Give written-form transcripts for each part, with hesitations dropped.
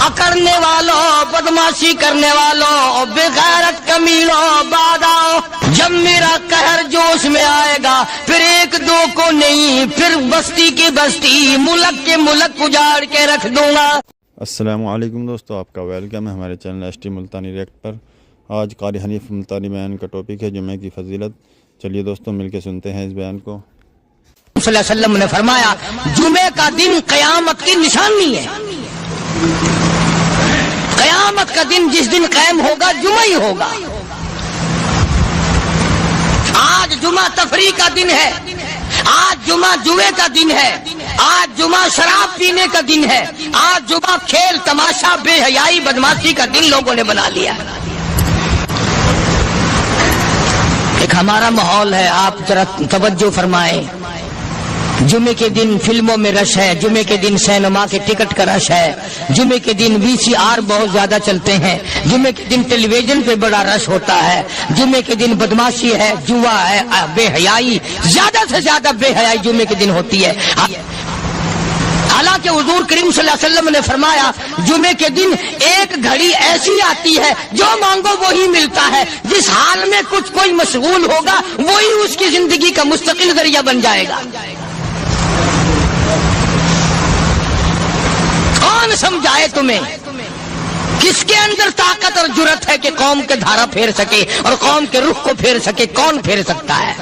اکڑنے والوں، بدماشی کرنے والوں، بغیرت کمیلوں، بعد آؤ، جب میرا قہر جوش میں آئے گا پھر ایک دو کو نہیں، پھر بستی کی بستی، ملک کے ملک اجاڑ کے رکھ دوں گا۔ السلام علیکم دوستو، آپ کا ویلکم ہے ہمارے channel S T Multani react پر۔ آج قاری حنیف ملتانی بیان کا ٹاپک ہے جمعہ کی فضیلت۔ چلیے دوستو مل کے سنتے ہیں اس بیان کو۔ صلی اللہ علیہ وسلم نے فرمایا جمعے کا دن قیامت کی نشانی ہے۔ قیامت کا دن جس دن قائم ہوگا جمعہ ہی ہوگا۔ آج جمعہ تفریح کا دن ہے، آج جمعہ جوئے کا دن ہے، آج جمعہ شراب پینے کا دن ہے، آج جمعہ کھیل تماشا بے حیائی بدماشی کا دن لوگوں نے بنا لیا۔ ایک ہمارا ماحول ہے، آپ ذرا توجہ فرمائیں۔ جمعے کے دن فلموں میں رش ہے، جمعے کے دن سینما کے ٹکٹ کا رش ہے، جمعے کے دن VCR بہت زیادہ چلتے ہیں، جمعے کے دن ٹیلی ویژن پہ بڑا رش ہوتا ہے، جمعے کے دن بدماشی ہے، جوا ہے، بے حیائی، زیادہ سے زیادہ بے حیائی جمعے کے دن ہوتی ہے۔ حالانکہ حضور کریم صلی اللہ علیہ وسلم نے فرمایا جمعے کے دن ایک گھڑی ایسی آتی ہے جو مانگو وہی ملتا ہے، جس حال میں کچھ کوئی مشغول ہوگا وہی اس کی زندگی کا مستقل ذریعہ بن جائے گا۔ کون سمجھائے تمہیں؟ کس کے اندر طاقت اور جرأت ہے کہ قوم کے دھارا پھیر سکے اور قوم کے رخ کو پھیر سکے؟ کون پھیر سکتا ہے؟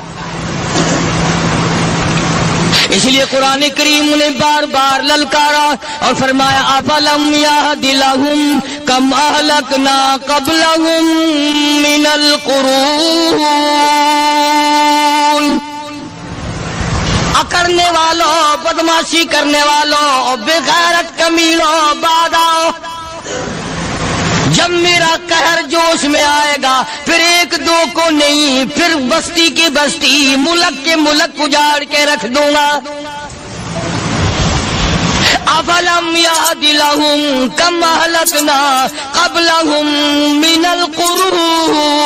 اس لیے قرآن کریم نے بار بار للکارا اور فرمایا افلم یہد لہم کم اہلکنا قبلہم من القرون۔ اکڑنے والوں، بدماشی کرنے والوں، بغیرت کمیلوں، بعد آؤ، جب میرا قہر جوش میں آئے گا پھر ایک دو کو نہیں، پھر بستی کی بستی، ملک کے ملک اجاڑ کے رکھ دوں گا۔ افلم یہد لہم کم اہلکنا قبلہم من القرون۔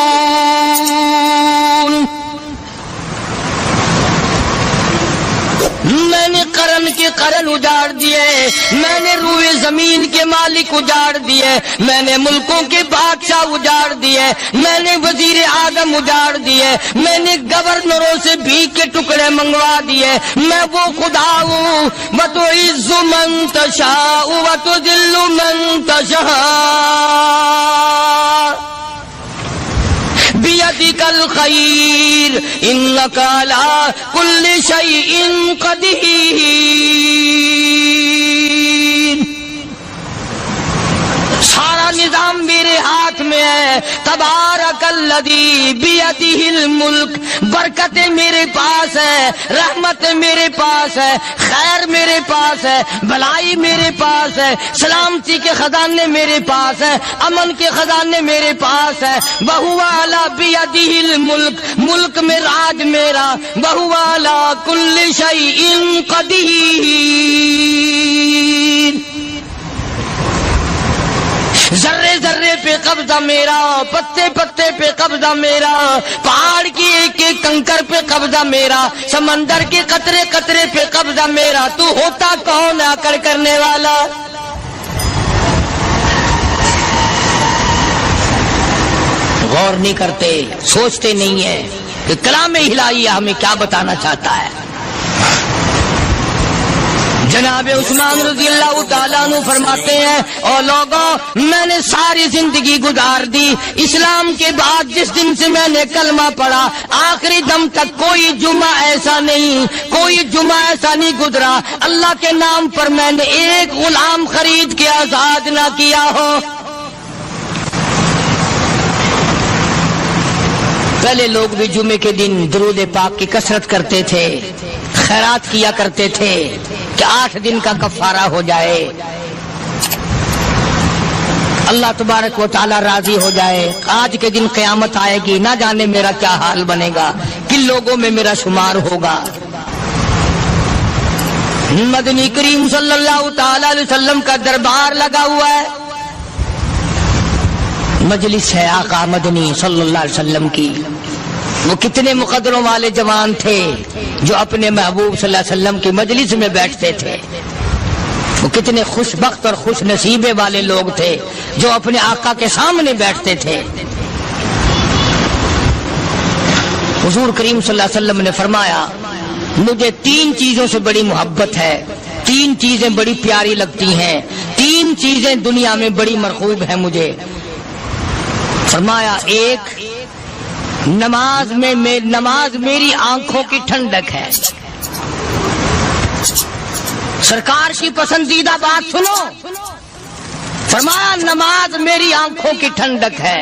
میں نے قرن کے قرن اجاڑ دیے، میں نے روئے زمین کے مالک اجاڑ دیے، میں نے ملکوں کے بادشاہ اجاڑ دیے، میں نے وزیر اعظم اجاڑ دیے، میں نے گورنروں سے بھیک کے ٹکڑے منگوا دیے۔ میں وہ خدا ہوں وتعز من تشاء وتذل من تشاء بیدک الخیر انک علی کل شیء قدیر۔ سارا نظام میرے ہاتھ میں ہے۔ تبارک الذی بیدہ الملک، برکتیں میرے پاس ہے، رحمت میرے پاس ہے، خیر میرے پاس ہے، بھلائی میرے پاس ہے، سلامتی کے خزانے میرے پاس ہے، امن کے خزانے میرے پاس ہے۔ وہو علی بیدہ الملک، ملک میں راج میرا، وہو علی کل شیء قدیر۔ ذرے ذرے پہ قبضہ میرا، پتے پتے پہ قبضہ میرا، پہاڑ کی ایک ایک کنکر پہ قبضہ میرا، سمندر کے قطرے قطرے پہ قبضہ میرا۔ تو ہوتا کون آ کر کرنے والا؟ غور نہیں کرتے، سوچتے نہیں ہیں کہ کلام الہیہ ہمیں کیا بتانا چاہتا ہے۔ جناب عثمان رضی اللہ تعالیٰ عنہ فرماتے ہیں او لوگوں، میں نے ساری زندگی گزار دی اسلام کے بعد، جس دن سے میں نے کلمہ پڑھا آخری دم تک کوئی جمعہ ایسا نہیں، کوئی جمعہ ایسا نہیں گزرا اللہ کے نام پر میں نے ایک غلام خرید کے آزاد نہ کیا ہو۔ پہلے لوگ بھی جمعے کے دن درود پاک کی کثرت کرتے تھے، خیرات کیا کرتے تھے کہ 8 دن کا کفارہ ہو جائے، اللہ تبارک و تعالی راضی ہو جائے۔ آج کے دن قیامت آئے گی، نہ جانے میرا کیا حال بنے گا، کن لوگوں میں میرا شمار ہوگا۔ مدنی کریم صلی اللہ تعالی علیہ وسلم کا دربار لگا ہوا ہے، مجلس ہے آقا مدنی صلی اللہ علیہ وسلم کی۔ وہ کتنے مقدروں والے جوان تھے جو اپنے محبوب صلی اللہ علیہ وسلم کی مجلس میں بیٹھتے تھے۔ وہ کتنے خوش بخت اور خوش نصیبے والے لوگ تھے جو اپنے آقا کے سامنے بیٹھتے تھے۔ حضور کریم صلی اللہ علیہ وسلم نے فرمایا مجھے 3 چیزوں سے بڑی محبت ہے، 3 چیزیں بڑی پیاری لگتی ہیں، 3 چیزیں دنیا میں بڑی مرغوب ہیں مجھے۔ فرمایا ایک نماز میری آنکھوں کی ٹھنڈک ہے۔ سرکار کی پسندیدہ بات سنو، فرمایا نماز میری آنکھوں کی ٹھنڈک ہے۔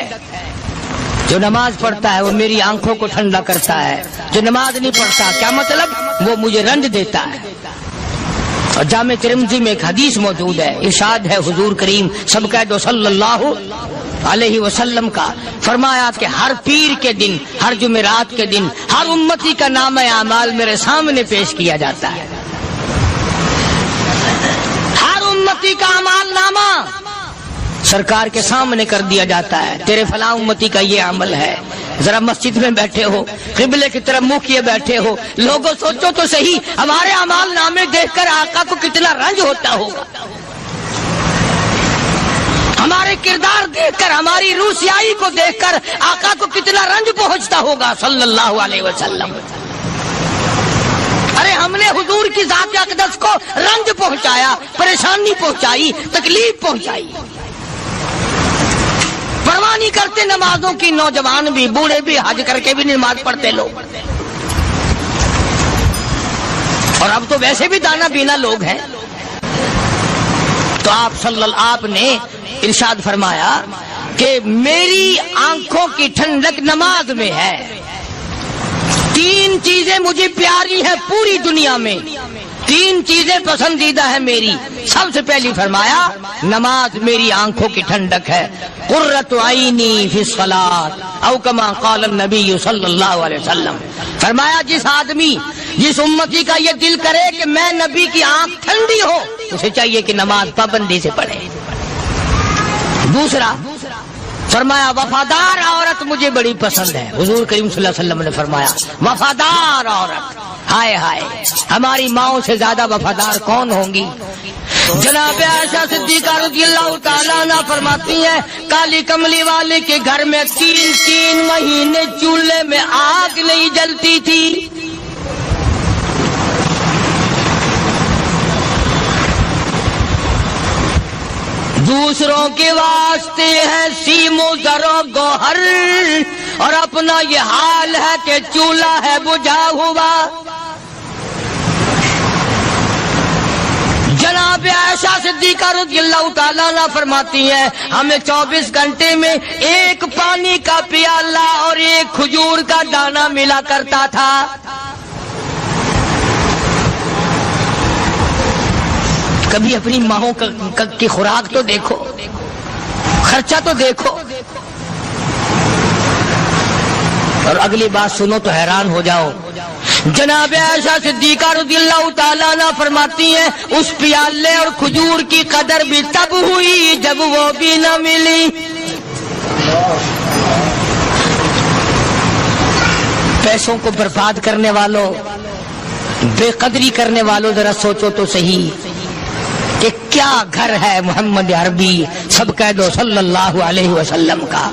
جو نماز پڑھتا ہے وہ میری آنکھوں کو ٹھنڈا کرتا ہے، جو نماز نہیں پڑھتا کیا مطلب؟ وہ مجھے رنج دیتا ہے۔ اور جامع ترمذی میں ایک حدیث موجود ہے، ارشاد ہے حضور کریم سب کہہ دو صلی اللہ علیہ وسلم کا، فرمایا کہ ہر پیر کے دن، ہر جمعرات کے دن ہر امتی کا نامہ اعمال میرے سامنے پیش کیا جاتا ہے۔ ہر امتی کا اعمال نامہ سرکار کے سامنے کر دیا جاتا ہے، تیرے فلاں امتی کا یہ عمل ہے۔ ذرا مسجد میں بیٹھے ہو، قبلے کی طرف منہ کیے بیٹھے ہو، لوگوں سوچو تو صحیح ہمارے اعمال نامے دیکھ کر آقا کو کتنا رنج ہوتا ہوگا، ہمارے کردار دیکھ کر، ہماری روح سیاہی کو دیکھ کر آقا کو کتنا رنج پہنچتا ہوگا صلی اللہ علیہ وسلم۔ ارے ہم نے حضور کی ذات اقدس کو رنج پہنچایا، پریشانی پہنچائی، تکلیف پہنچائی۔ پرواہ نہیں کرتے نمازوں کی، نوجوان بھی، بوڑھے بھی، حج کر کے بھی نماز پڑھتے لوگ، اور اب تو ویسے بھی دانا بینا لوگ ہیں۔ تو آپ نے ارشاد فرمایا کہ میری آنکھوں کی ٹھنڈک نماز میں ہے۔ 3 چیزیں مجھے پیاری ہیں پوری دنیا میں، 3 چیزیں پسندیدہ ہیں میری۔ سب سے پہلی فرمایا نماز میری آنکھوں کی ٹھنڈک ہے، قرۃ عینی فی الصلاۃ او کما قال النبی صلی اللہ علیہ وسلم۔ فرمایا جس آدمی، جس امتی کا یہ دل کرے کہ میں نبی کی آنکھ ٹھنڈی ہو، اسے چاہیے کہ نماز پابندی سے پڑھے۔ دوسرا فرمایا وفادار عورت مجھے بڑی پسند ہے۔ حضور کریم صلی اللہ علیہ وسلم نے فرمایا وفادار عورت، ہائے ہائے ہماری ماؤں سے زیادہ وفادار کون ہوں گی؟ جناب عائشہ صدیقہ رضی اللہ تعالیٰ عنہ فرماتی ہیں کالی کملی والے کے گھر میں 3 مہینے چولہے میں آگ نہیں جلتی تھی۔ دوسروں کے واسطے ہے سیم و زر و گوہر، اور اپنا یہ حال ہے کہ چولہا ہے بجھا ہوا۔ جناب عائشہ صدیقہ رضی اللہ تعالیٰ عنہ فرماتی ہیں ہمیں 24 گھنٹے میں 1 پانی کا پیالہ اور 1 کھجور کا دانہ ملا کرتا تھا۔ کبھی اپنی ماہوں کی خوراک تو دیکھو، خرچہ تو دیکھو، اور اگلی بات سنو تو حیران ہو جاؤ۔ جناب عائشہ صدیقہ رضی اللہ تعالیٰ عنہ فرماتی ہیں اس پیالے اور کھجور کی قدر بھی تب ہوئی جب وہ بھی نہ ملی۔ پیسوں کو برباد کرنے والوں، بے قدری کرنے والوں، ذرا سوچو تو صحیح کہ کیا گھر ہے محمد عربی سب کہہ دو صلی اللہ علیہ وسلم کا۔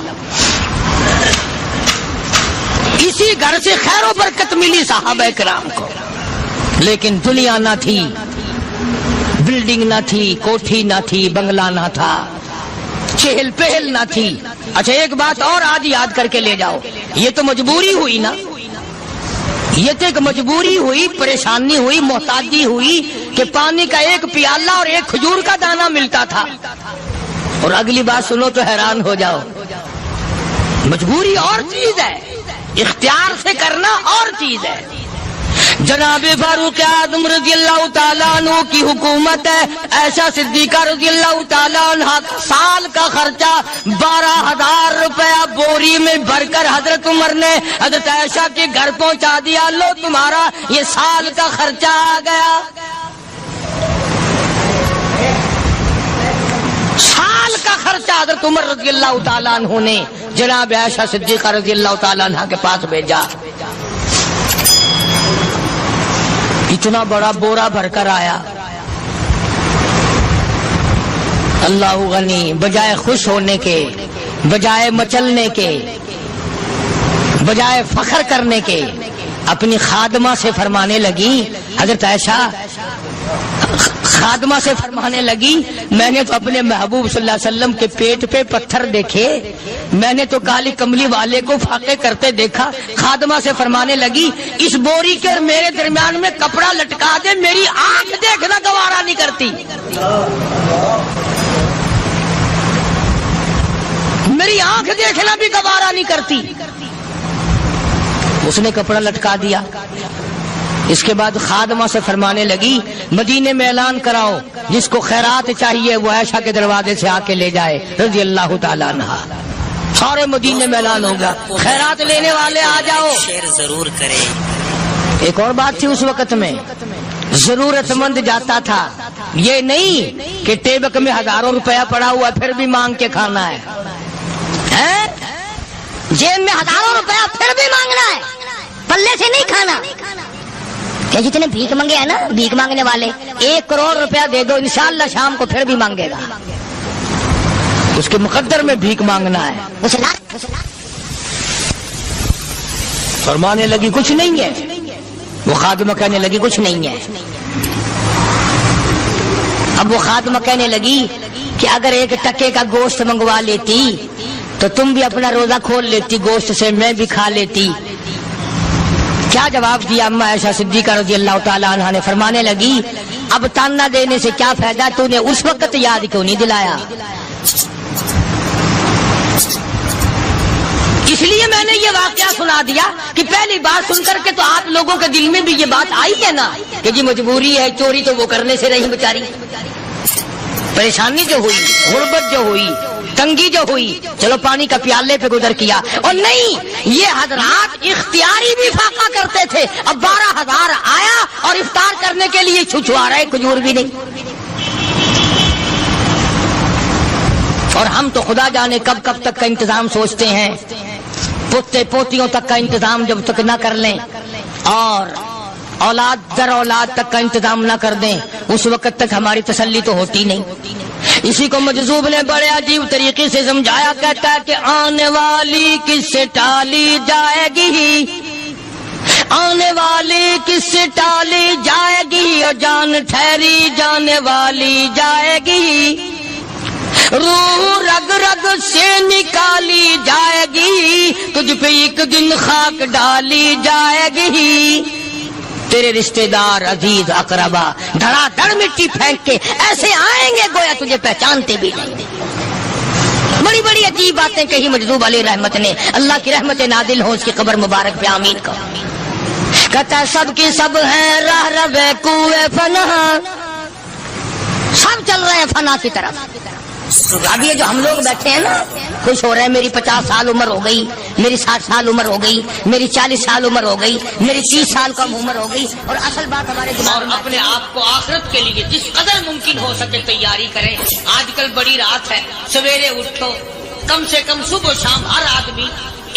اسی گھر سے خیر و برکت ملی صحابہ کرام کو، لیکن دنیا نہ تھی، بلڈنگ نہ تھی، کوٹھی نہ تھی، بنگلہ نہ تھا، چہل پہل نہ تھی۔ اچھا ایک بات اور آج یاد کر کے لے جاؤ، یہ تو مجبوری ہوئی نا، یہ تو ایک مجبوری ہوئی، پریشانی ہوئی، محتاجی ہوئی کہ پانی کا 1 پیالہ اور 1 کھجور کا دانہ ملتا تھا۔ اور اگلی بات سنو تو حیران ہو جاؤ، مجبوری اور چیز ہے، اختیار سے کرنا اور چیز ہے۔ جناب فاروق اعظم رضی اللہ تعالیٰ عنہ کی حکومت ہے، عائشہ صدیقہ رضی اللہ تعالیٰ عنہ سال کا خرچہ 12,000 روپیہ بوری میں بھر کر حضرت عمر نے حضرت عائشہ کے گھر پہنچا دیا، لو تمہارا یہ سال کا خرچہ آ گیا۔ سال کا خرچہ حضرت عمر رضی اللہ تعالیٰ عنہ نے جناب عائشہ صدیقہ رضی اللہ تعالیٰ عنہ کے پاس بھیجا۔ اتنا بڑا بورا بھر کر آیا، اللہ غنی بجائے خوش ہونے کے، بجائے مچلنے کے، بجائے فخر کرنے کے اپنی خادمہ سے فرمانے لگی، حضرت عائشہ خادمہ سے فرمانے لگی، میں نے تو اپنے محبوب صلی اللہ علیہ وسلم کے پیٹ پہ پتھر دیکھے، میں نے تو کالی کملی والے کو فاقے کرتے دیکھا۔ خادمہ سے فرمانے لگی، اس بوری کے اور میرے درمیان میں کپڑا لٹکا دے، میری آنکھ دیکھنا گوارا نہیں کرتی، میری آنکھ دیکھنا بھی گوارا نہیں کرتی۔ اس نے کپڑا لٹکا دیا۔ اس کے بعد خادمہ سے فرمانے لگی، مدینے میں اعلان کراؤ، جس کو خیرات چاہیے وہ عائشہ کے دروازے سے آ کے لے جائے رضی اللہ تعالیٰ عنہ۔ سارے مدینے میں اعلان ہوگا، خیرات لینے والے آ جاؤ۔ شیئر ضرور کریں۔ ایک اور بات تھی اس وقت میں، ضرورت مند جاتا تھا، یہ نہیں کہ ٹیبک میں ہزاروں روپیہ پڑا ہوا پھر بھی مانگ کے کھانا ہے، جیب میں ہزاروں روپیہ پھر بھی مانگنا ہے، پلے سے نہیں کھانا۔ کہ جتنے بھیک مانگے ہیں نا، بھیک مانگنے والے، 1 کروڑ روپیہ دے دو انشاءاللہ شام کو پھر بھی مانگے گا، اس کے مقدر میں بھیک مانگنا ہے۔ فرمانے لگی کچھ نہیں ہے، وہ خادمہ کہنے لگی کچھ نہیں ہے۔ اب وہ خادمہ کہنے لگی کہ اگر 1 ٹکے کا گوشت منگوا لیتی تو تم بھی اپنا روزہ کھول لیتی، گوشت سے میں بھی کھا لیتی۔ کیا جواب دیا اما عائشہ صدیقہ رضی اللہ تعالیٰ عنہ نے؟ فرمانے لگی، اب تانا دینے سے کیا فائدہ، تو نے اس وقت یاد کیوں نہیں دلایا؟ اس لیے میں نے یہ واقعہ سنا دیا کہ پہلی بات سن کر کے تو آپ لوگوں کے دل میں بھی یہ بات آئی ہے نا کہ جی مجبوری ہے، چوری تو وہ کرنے سے رہی بیچاری، پریشانی جو ہوئی، غربت جو ہوئی، تنگی جو ہوئی، چلو پانی کا پیالے پہ گزر کیا۔ اور نہیں، یہ حضرات اختیاری بھی فاقہ کرتے تھے۔ اب 12,000 آیا اور افطار کرنے کے لیے چھچوا رہے، کھجور بھی نہیں۔ اور ہم تو خدا جانے کب کب تک کا انتظام سوچتے ہیں، پوتے پوتیوں تک کا انتظام جب تک نہ کر لیں اور اولاد در اولاد تک کا انتظام نہ کر دیں، اس وقت تک ہماری تسلی تو ہوتی نہیں۔ اسی کو مجذوب نے بڑے عجیب طریقے سے سمجھایا، کہتا ہے کہ آنے والی کس سے ٹالی جائے گی، آنے والی کس سے ٹالی جائے گی، اور جان ٹھہری جانے والی جائے گی، روح رگ رگ سے نکالی جائے گی، تجھ پہ ایک دن خاک ڈالی جائے گی، تیرے رشتہ دار عزیز اقربا دھڑا دھڑ مٹی پھینک کے ایسے آئیں گے گویا تجھے پہچانتے بھی نہیں۔ بڑی بڑی عجیب باتیں کہی مجذوب علیہ رحمت نے، اللہ کی رحمت نازل ہو اس کی قبر مبارک پہ، آمین کا۔ کہتا ہے سب کی سب ہیں راہ روے کوئے فنا، سب چل رہے ہیں فنا کی طرف۔ اب یہ جو ہم لوگ بیٹھے ہیں نا، خوش ہو رہے ہیں، میری 50 سال عمر ہو گئی، میری 60 سال عمر ہو گئی، میری 40 سال عمر ہو گئی، میری 30 سال کم عمر ہو گئی، اور اصل بات ہمارے دماغ میں اپنے آپ کو آخرت کے لیے جس قدر ممکن ہو سکے تیاری کریں۔ آج کل بڑی رات ہے، سویرے اٹھو، کم سے کم صبح و شام ہر آدمی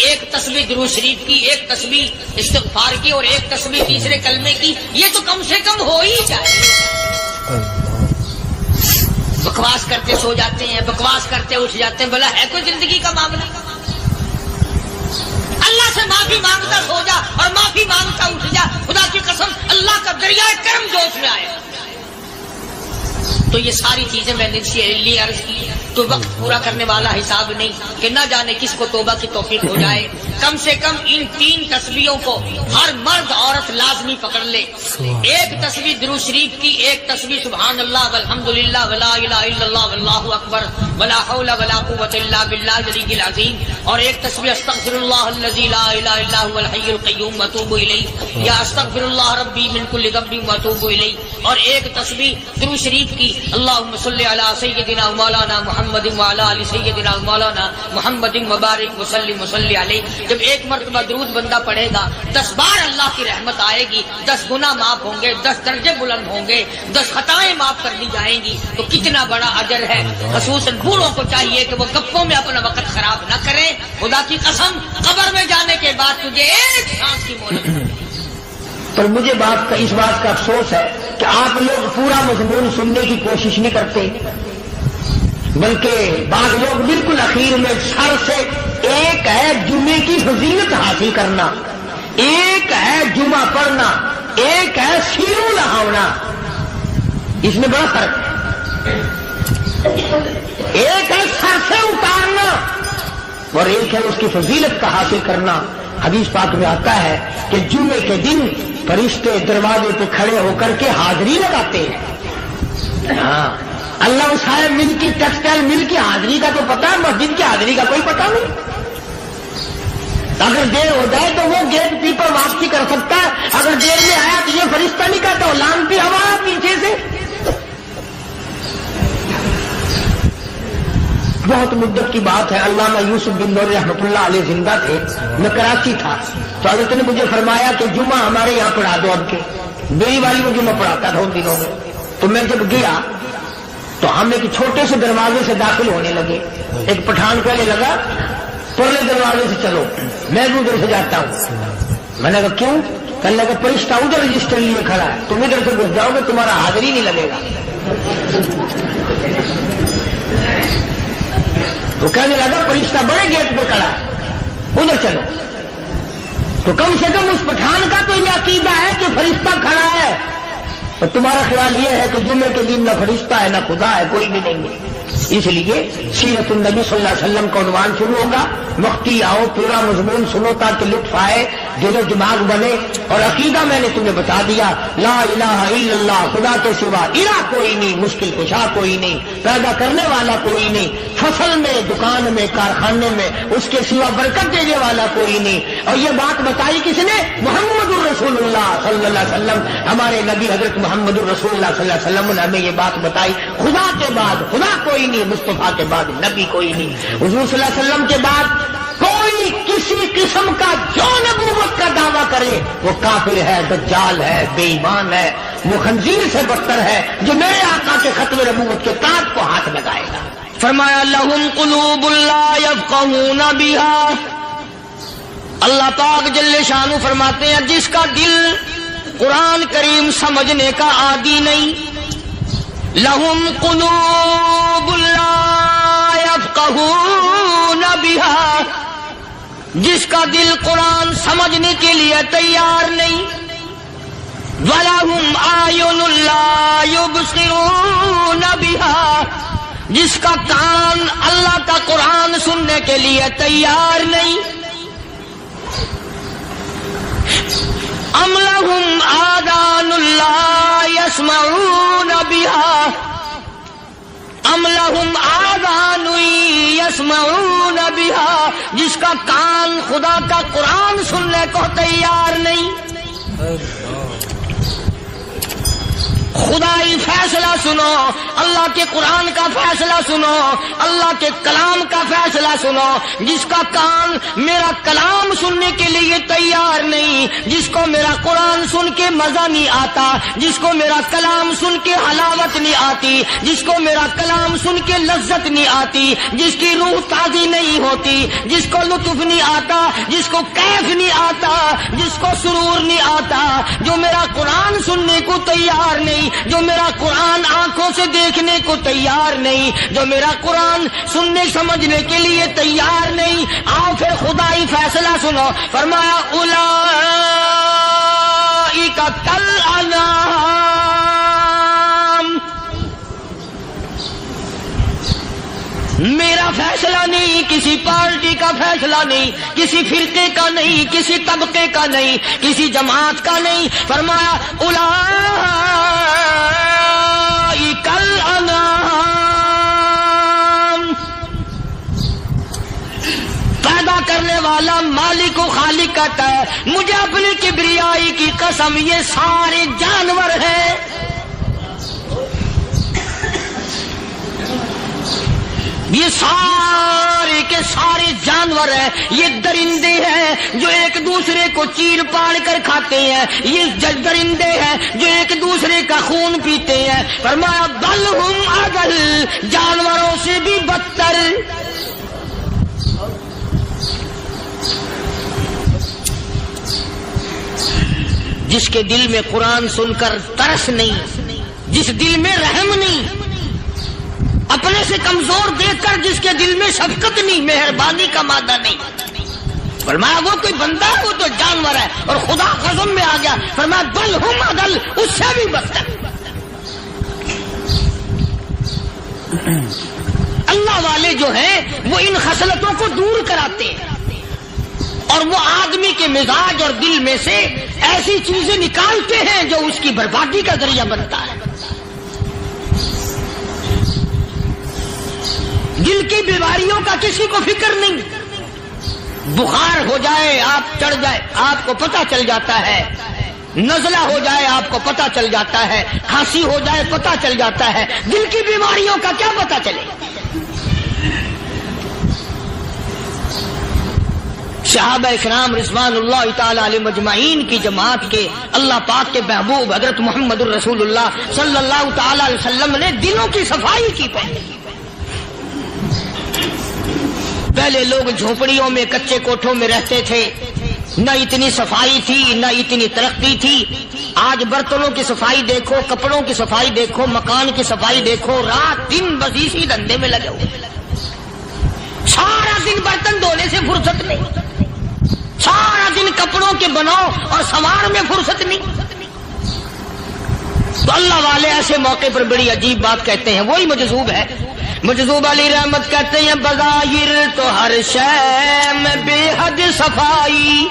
1 تسبیح درود شریف کی، 1 تسبیح استغفار کی، اور 1 تسبیح تیسرے کلمے کی، یہ تو کم سے کم ہو ہی جائے۔ بکواس کرتے سو جاتے ہیں، بکواس کرتے اٹھ جاتے ہیں، بلا ہے کوئی زندگی کا معاملہ؟ اللہ سے معافی مانگتا سو جا اور معافی مانگتا اٹھ جا، خدا کی قسم اللہ کا دریائے کرم جوش میں آئے۔ تو یہ ساری چیزیں میں نے لیے عرض کی، تو وقت پورا کرنے والا حساب نہیں کہ نہ جانے کس کو توبہ کی توفیق ہو جائے۔ کم سے کم ان 3 تسبیحوں کو ہر مرد عورت لازمی پکڑ لے۔ 1 تسبیح درود شریف کی، 1 تسبیح سبحان اللہ والحمدللہ ولا الہ الا اللہ واللہ اکبر ولا حول ولا قوۃ الا باللہ العلی العظیم، اور 1 تسبیح استغفر اللہ الذی لا الہ الا هو الحی القیوم واتوب الیہ، یا استغفر اللہ ربی من کل ذنب واتوب الیہ، اور 1 تسبیح درود شریف کی اللہم صلی علی سیدنا مولانا محمد وعلی آل سیدنا مولانا محمد مبارک وسلم وصلی علیہ۔ جب 1 مرتبہ درود بندہ پڑھے گا 10 بار اللہ کی رحمت آئے گی، 10 گناہ معاف ہوں گے، 10 درجے بلند ہوں گے، 10 خطائیں معاف کر دی جائیں گی، تو کتنا بڑا اجر ہے۔ خصوصاً بوڑھوں کو چاہیے کہ وہ گپوں میں اپنا وقت خراب نہ کریں۔ خدا کی قسم قبر میں جانے کے بعد تجھے 1 سانس کی مہلت۔ پر مجھے اس بات کا افسوس ہے کہ آپ لوگ پورا مضمون سننے کی کوشش نہیں کرتے، بلکہ بعض لوگ بالکل اخیر میں سر سے، ایک ہے جمعے کی فضیلت حاصل کرنا، ایک ہے جمعہ پڑھنا، ایک ہے سیروں لہاؤنا، اس میں بڑا فرق ہے۔ ایک ہے سر سے اتارنا اور ایک ہے اس کی فضیلت کا حاصل کرنا۔ حدیث پاک میں آتا ہے کہ جمعے کے دن فرشتے دروازے پہ کھڑے ہو کر کے حاضری لگاتے ہیں۔ ہاں، اللہ صاحب مل کی ٹیکسٹائل مل کی حاضری کا تو پتا ہے، مسجد کی حاضری کا کوئی پتا نہیں۔ اگر دیر ہو جائے تو وہ گیٹ کیپر واپسی کر سکتا ہے، اگر دیر میں آیا تو یہ فرشتہ نہیں کہتا، لانتی ہوا پیچھے سے۔ بہت مدت کی بات ہے، علامہ یوسف بن نور رحمۃ اللہ علیہ زندہ تھے، میں کراچی تھا، تو حضرت نے مجھے فرمایا کہ جمعہ ہمارے یہاں پڑھا دو اب کے۔ میری والی کو جمعہ پڑھاتا تھا ان دنوں میں، تو میں جب گیا تو ہم ایک چھوٹے سے دروازے سے داخل ہونے لگے۔ ایک پٹھان کہنے لگا پرلے دروازے سے چلو، میں بھی ادھر سے جاتا ہوں۔ میں نے کہا کیوں؟ کہنے لگا فرشتہ ادھر رجسٹر لیے کھڑا ہے، تم ادھر سے گھس جاؤ گے تمہارا حاضری نہیں لگے گا۔ تو کہنے لگا فرشتہ بڑے گیٹ پہ کھڑا ہے، ادھر چلو۔ تو کم سے کم اس پٹھان کا تو یہ عقیدہ ہے کہ فرشتہ کھڑا ہے، اور تمہارا خیال یہ ہے کہ جمعے کے دن نہ فرشتہ ہے نہ خدا ہے، کوئی بھی نہیں ہے۔ اس لیے سیرت النبی صلی اللہ علیہ وسلم کا عنوان شروع ہوگا، مختی آؤ پورا مضمون سنو تاکہ لطف آئے، دل و دماغ بنے۔ اور عقیدہ میں نے تمہیں بتا دیا، لا الہ الا اللہ، خدا کے سوا الہ کوئی نہیں، مشکل کشا کوئی نہیں، پیدا کرنے والا کوئی نہیں، فصل میں، دکان میں، کارخانے میں اس کے سوا برکت دینے والا کوئی نہیں۔ اور یہ بات بتائی کس نے؟ محمد الرسول اللہ صلی اللہ علیہ وسلم، ہمارے نبی حضرت محمد الرسول اللہ صلی اللہ علیہ وسلم نے ہمیں یہ بات بتائی، خدا کے بعد خدا کوئی نہیں، مصطفیٰ کے بعد نبی کوئی نہیں، حضور صلی اللہ علیہ وسلم کے بعد کوئی کسی قسم کا جو نبوت کا دعویٰ کرے وہ کافر ہے، دجال ہے، بے ایمان ہے، وہ خنزیر سے بدتر ہے جو میرے آقا کے ختم نبوت کے تاج کو ہاتھ لگائے گا۔ فرمایا لہم قلوب لا یفقہون بہا، اللہ پاک جل شانہ فرماتے ہیں جس کا دل قرآن کریم سمجھنے کا عادی نہیں، لہم قلوب لا یفقہون بہا، جس کا دل قرآن سمجھنے کے لیے تیار نہیں، وَلَهُمْ أَعْيُنٌ لَا يُبْصِرُونَ بِهَا، جس کا کان اللہ کا قرآن سننے کے لیے تیار نہیں، أَمْ لَهُمْ آذَانٌ لَا يَسْمَعُونَ بِهَا، أَمْ لَهُمْ آذَانٌ يَسْمَعُونَ بِهَا، جس کا کان خدا کا قرآن سننے کو تیار نہیں۔ خدائی فیصلہ سنو، اللہ کے قرآن کا فیصلہ سنو، اللہ کے کلام کا فیصلہ سنو، جس کا کان میرا کلام سننے کے لیے تیار نہیں، جس کو میرا قرآن سن کے مزہ نہیں آتا، جس کو میرا کلام سن کے حلاوت نہیں آتی، جس کو میرا کلام سن کے لذت نہیں آتی، جس کی روح تازی نہیں ہوتی، جس کو لطف نہیں آتا، جس کو کیف نہیں آتا، جس کو سرور نہیں آتا، جو میرا قرآن سننے کو تیار نہیں، جو میرا قرآن آنکھوں سے دیکھنے کو تیار نہیں، جو میرا قرآن سننے سمجھنے کے لیے تیار نہیں، آؤ پھر خدائی فیصلہ سنو۔ فرمایا اولئک کالانعام، میرا فیصلہ نہیں، کسی پارٹی کا فیصلہ نہیں، کسی فرقے کا نہیں، کسی طبقے کا نہیں، کسی جماعت کا نہیں، فرمایا اولئک الانعام، پیدا کرنے والا مالک و خالق کہتا ہے مجھے اپنی کبریائی کی قسم یہ سارے جانور ہیں، یہ سارے کے سارے جانور ہیں، یہ درندے ہیں جو ایک دوسرے کو چیر پاڑ کر کھاتے ہیں، یہ درندے ہیں جو ایک دوسرے کا خون پیتے ہیں۔ فرمایا بل ہم اضل، جانوروں سے بھی بدتر۔ جس کے دل میں قرآن سن کر ترس نہیں، جس دل میں رحم نہیں، اپنے سے کمزور دیکھ کر جس کے دل میں شفقت نہیں، مہربانی کا مادہ نہیں، فرمایا وہ کوئی بندہ ہے، وہ تو جانور ہے. اور خدا قسم میں آ گیا، فرمایا بل ہم اضل، اس سے بھی بدتر. اللہ والے جو ہیں وہ ان خصلتوں کو دور کراتے ہیں، اور وہ آدمی کے مزاج اور دل میں سے ایسی چیزیں نکالتے ہیں جو اس کی بربادی کا ذریعہ بنتا ہے. دل کی بیماریوں کا کسی کو فکر نہیں. بخار ہو جائے، آپ چڑھ جائے، آپ کو پتہ چل جاتا ہے. نزلہ ہو جائے، آپ کو پتہ چل جاتا ہے. کھانسی ہو جائے، پتہ چل جاتا ہے. دل کی بیماریوں کا کیا پتہ چلے؟ صحابہ کرام رضوان اللہ تعالی علیہ مجمعین کی جماعت کے اللہ پاک کے محبوب حضرت محمد الرسول اللہ صلی اللہ تعالی علیہ وسلم نے دلوں کی صفائی کی. پہلے لوگ جھونپڑیوں میں، کچے کوٹھوں میں رہتے تھے، نہ اتنی صفائی تھی، نہ اتنی ترقی تھی. آج برتنوں کی صفائی دیکھو، کپڑوں کی صفائی دیکھو، مکان کی صفائی دیکھو، رات دن بس اسی دھندے میں لگے ہوئے. سارا دن برتن دھونے سے فرصت نہیں، سارا دن کپڑوں کے بناؤ اور سوار میں فرصت نہیں. تو اللہ والے ایسے موقع پر بڑی عجیب بات کہتے ہیں. وہی مجذوب ہے، مجذوب علی رحمت کہتے ہیں بظاہر تو ہر شے میں بے حد صفائی،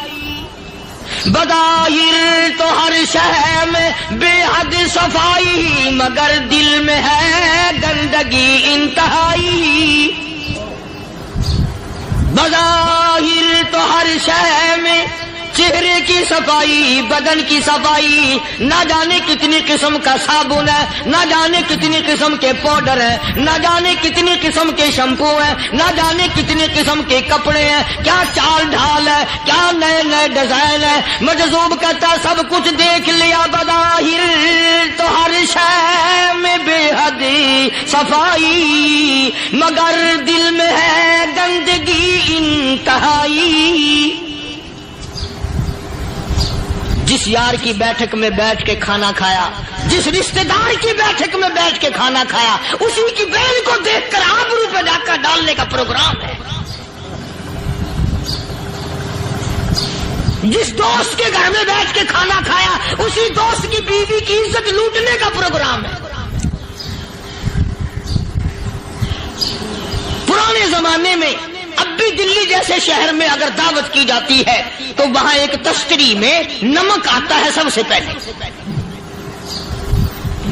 بظاہر تو ہر شے میں بے حد صفائی، مگر دل میں ہے گندگی انتہائی. بظاہر تو ہر شے میں چہرے کی صفائی، بدن کی صفائی، نہ جانے کتنی قسم کا صابن ہے، نہ جانے کتنی قسم کے پاؤڈر ہیں، نہ جانے کتنی قسم کے شیمپو ہیں، نہ جانے کتنی قسم کے کپڑے ہیں، کیا چال ڈھال ہے، کیا نئے نئے ڈیزائن ہے. مجذوب کہتا سب کچھ دیکھ لیا، بظاہر تو ہر شے میں بے حد صفائی، مگر دل میں ہے گندگی انتہائی. جس یار کی بیٹھک میں بیٹھ کے کھانا کھایا، جس رشتہ دار کی بیٹھک میں بیٹھ کے کھانا کھایا، اسی کی بہن کو دیکھ کر آبرو پہ ڈاکہ ڈالنے کا پروگرام ہے. جس دوست کے گھر میں بیٹھ کے کھانا کھایا، اسی دوست کی بیوی کی عزت لوٹنے کا پروگرام ہے. پرانے زمانے میں اب بھی دلی جیسے شہر میں اگر دعوت کی جاتی ہے تو وہاں ایک تشتری میں نمک آتا ہے سب سے پہلے.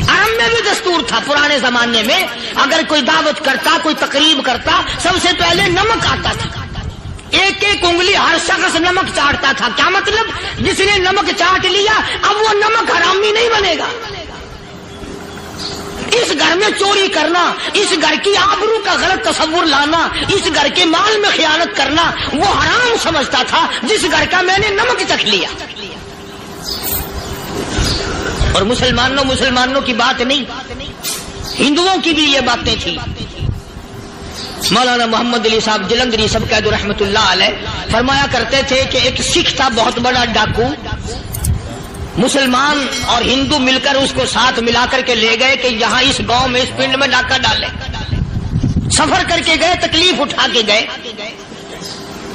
عرب میں بھی دستور تھا پرانے زمانے میں، اگر کوئی دعوت کرتا، کوئی تقریب کرتا، سب سے پہلے نمک آتا تھا. ایک ایک انگلی ہر شخص نمک چاٹتا تھا. کیا مطلب؟ جس نے نمک چاٹ لیا اب وہ نمک حرامی نہیں بنے گا. اس گھر میں چوری کرنا، اس گھر کی آبرو کا غلط تصور لانا، اس گھر کے مال میں خیانت کرنا وہ حرام سمجھتا تھا جس گھر کا میں نے نمک چکھ لیا. اور مسلمانوں کی بات نہیں، ہندوؤں کی بھی یہ باتیں تھیں. مولانا محمد علی صاحب جلندری سب قید رحمت اللہ علیہ فرمایا کرتے تھے کہ ایک سکھ تھا بہت بڑا ڈاکو، مسلمان اور ہندو مل کر اس کو ساتھ ملا کر کے لے گئے کہ یہاں اس گاؤں میں، اس پنڈ میں ڈاکہ ڈالے. سفر کر کے گئے، تکلیف اٹھا کے گئے.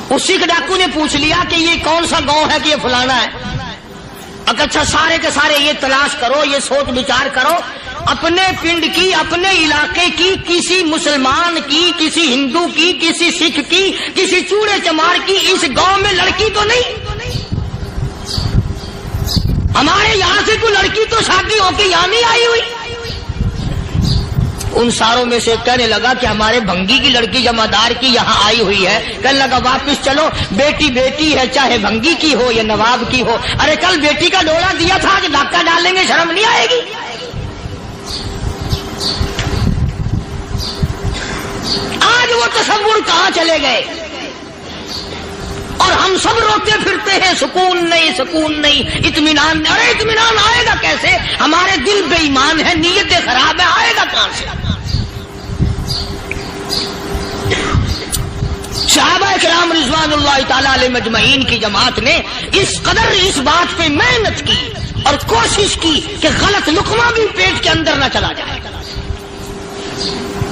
اس سکھ ڈاکو نے پوچھ لیا کہ یہ کون سا گاؤں ہے کہ یہ فلانا ہے. اچھا سارے کے سارے یہ تلاش کرو، یہ سوچ بچار کرو، اپنے پنڈ کی، اپنے علاقے کی، کسی مسلمان کی، کسی ہندو کی، کسی سکھ کی، کسی چوڑے چمار کی اس گاؤں میں لڑکی تو نہیں؟ ہمارے یہاں سے کوئی لڑکی تو شادی ہو کے یہاں نہیں آئی ہوئی. ان ساروں میں سے کہنے لگا کہ ہمارے بھنگی کی لڑکی جمادار کی یہاں آئی ہوئی ہے. کہنے لگا واپس چلو، بیٹی بیٹی ہے، چاہے بھنگی کی ہو یا نواب کی ہو. ارے کل بیٹی کا ڈولا دیا تھا، آج ڈاکہ ڈالیں گے، شرم نہیں آئے گی؟ آج وہ تصور کہاں چلے گئے؟ اور ہم سب روتے پھرتے ہیں، سکون نہیں، سکون نہیں، اطمینان نہیں. ارے اطمینان آئے گا کیسے؟ ہمارے دل بے ایمان ہے، نیتیں خراب ہے، آئے گا کہاں سے؟ صحابہ کرام رضوان اللہ تعالی علیہ مجمعین کی جماعت نے اس قدر اس بات پہ محنت کی اور کوشش کی کہ غلط لقمہ بھی پیٹ کے اندر نہ چلا جائے.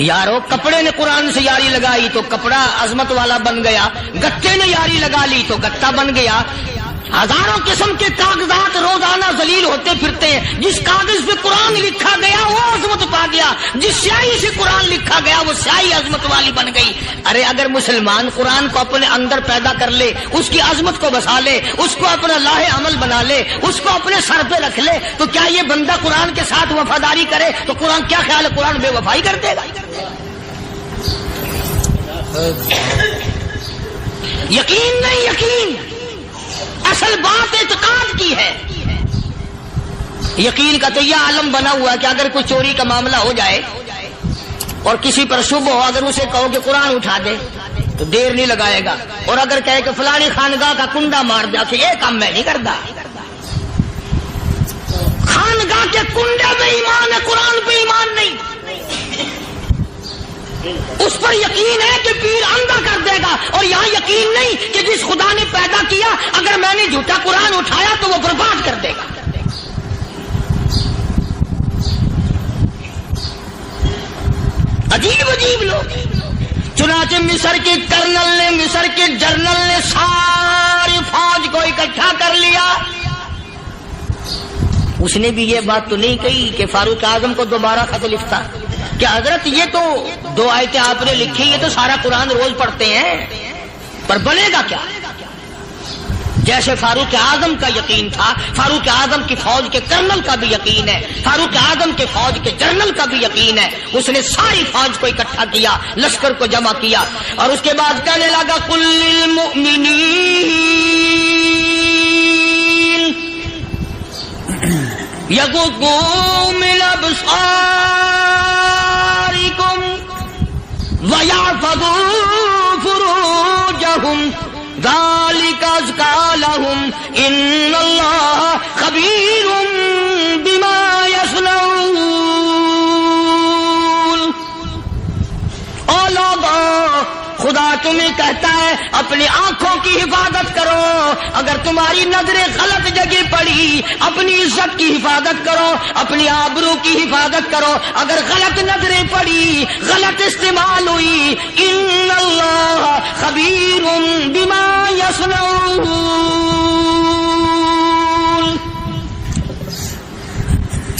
یارو کپڑے نے قرآن سے یاری لگائی تو کپڑا عظمت والا بن گیا، گتے نے یاری لگا لی تو گتا بن گیا۔ ہزاروں قسم کے کاغذات روزانہ ذلیل ہوتے پھرتے ہیں، جس کاغذ پہ قرآن لکھا گیا وہ عظمت پا گیا، جس سیاہی سے قرآن لکھا گیا وہ سیاہی عظمت والی بن گئی۔ ارے اگر مسلمان قرآن کو اپنے اندر پیدا کر لے، اس کی عظمت کو بسا لے، اس کو اپنا لاہ عمل بنا لے، اس کو اپنے سر پہ رکھ لے، تو کیا یہ بندہ قرآن کے ساتھ وفاداری کرے تو قرآن کیا خیال ہے قرآن بے وفائی کر دے گا؟ یقین نہیں، یقین اصل بات اعتقاد کی ہے۔ یقین کا تو یہ عالم بنا ہوا ہے کہ اگر کوئی چوری کا معاملہ ہو جائے اور کسی پر شبہ ہو، اگر اسے کہو کہ قرآن اٹھا دے تو دیر نہیں لگائے گا، اور اگر کہے کہ فلانی خانگاہ کا کنڈا مار دیا کہ یہ کام میں نہیں کرتا۔ خانگاہ کے کنڈے پہ ایمان ہے، قرآن پہ ایمان نہیں۔ اس پر یقین ہے کہ پیر اندھا کر دے گا، اور یہاں یقین نہیں کہ جس خدا نے پیدا کیا اگر میں نے جھوٹا قرآن اٹھایا تو وہ برباد کر دے گا۔ عجیب عجیب لوگ۔ چنانچہ مصر کے کرنل نے، مصر کے جنرل نے ساری فوج کو اکٹھا کر لیا۔ اس نے بھی یہ بات تو نہیں کہی کہ فاروق اعظم کو دوبارہ خط لکھتا کہ حضرت یہ تو 2 آیتیں آپ نے لکھی، یہ تو سارا قرآن روز پڑھتے ہیں، پر بنے گا کیا؟ جیسے فاروق اعظم کا یقین تھا، فاروق اعظم کی فوج کے کرنل کا بھی یقین ہے، فاروق اعظم کے فوج کے جنرل کا بھی یقین ہے۔ اس نے ساری فوج کو اکٹھا کیا، لشکر کو جمع کیا، اور اس کے بعد کہنے لگا قل للمؤمنین یغضوا من ابصارکم وَيَحْفَظُوا فُرُوجَهُمْ ذَلِكَ أَزْكَىٰ لَهُمْ إِنَّ اللَّهَ خَبِيرٌ بِمَا يَصْنَعُونَ۔ او لوگو، خدا تمہیں کہتا ہے اپنی آنکھوں کی حفاظت کرو، اگر تمہاری نظریں غلط جگہ پڑی اپنی عزت کی حفاظت کرو، اپنی آبرو کی حفاظت کرو، اگر غلط نظریں پڑی، غلط استعمال ہوئی، ان اللہ خبیر بما یصنعون۔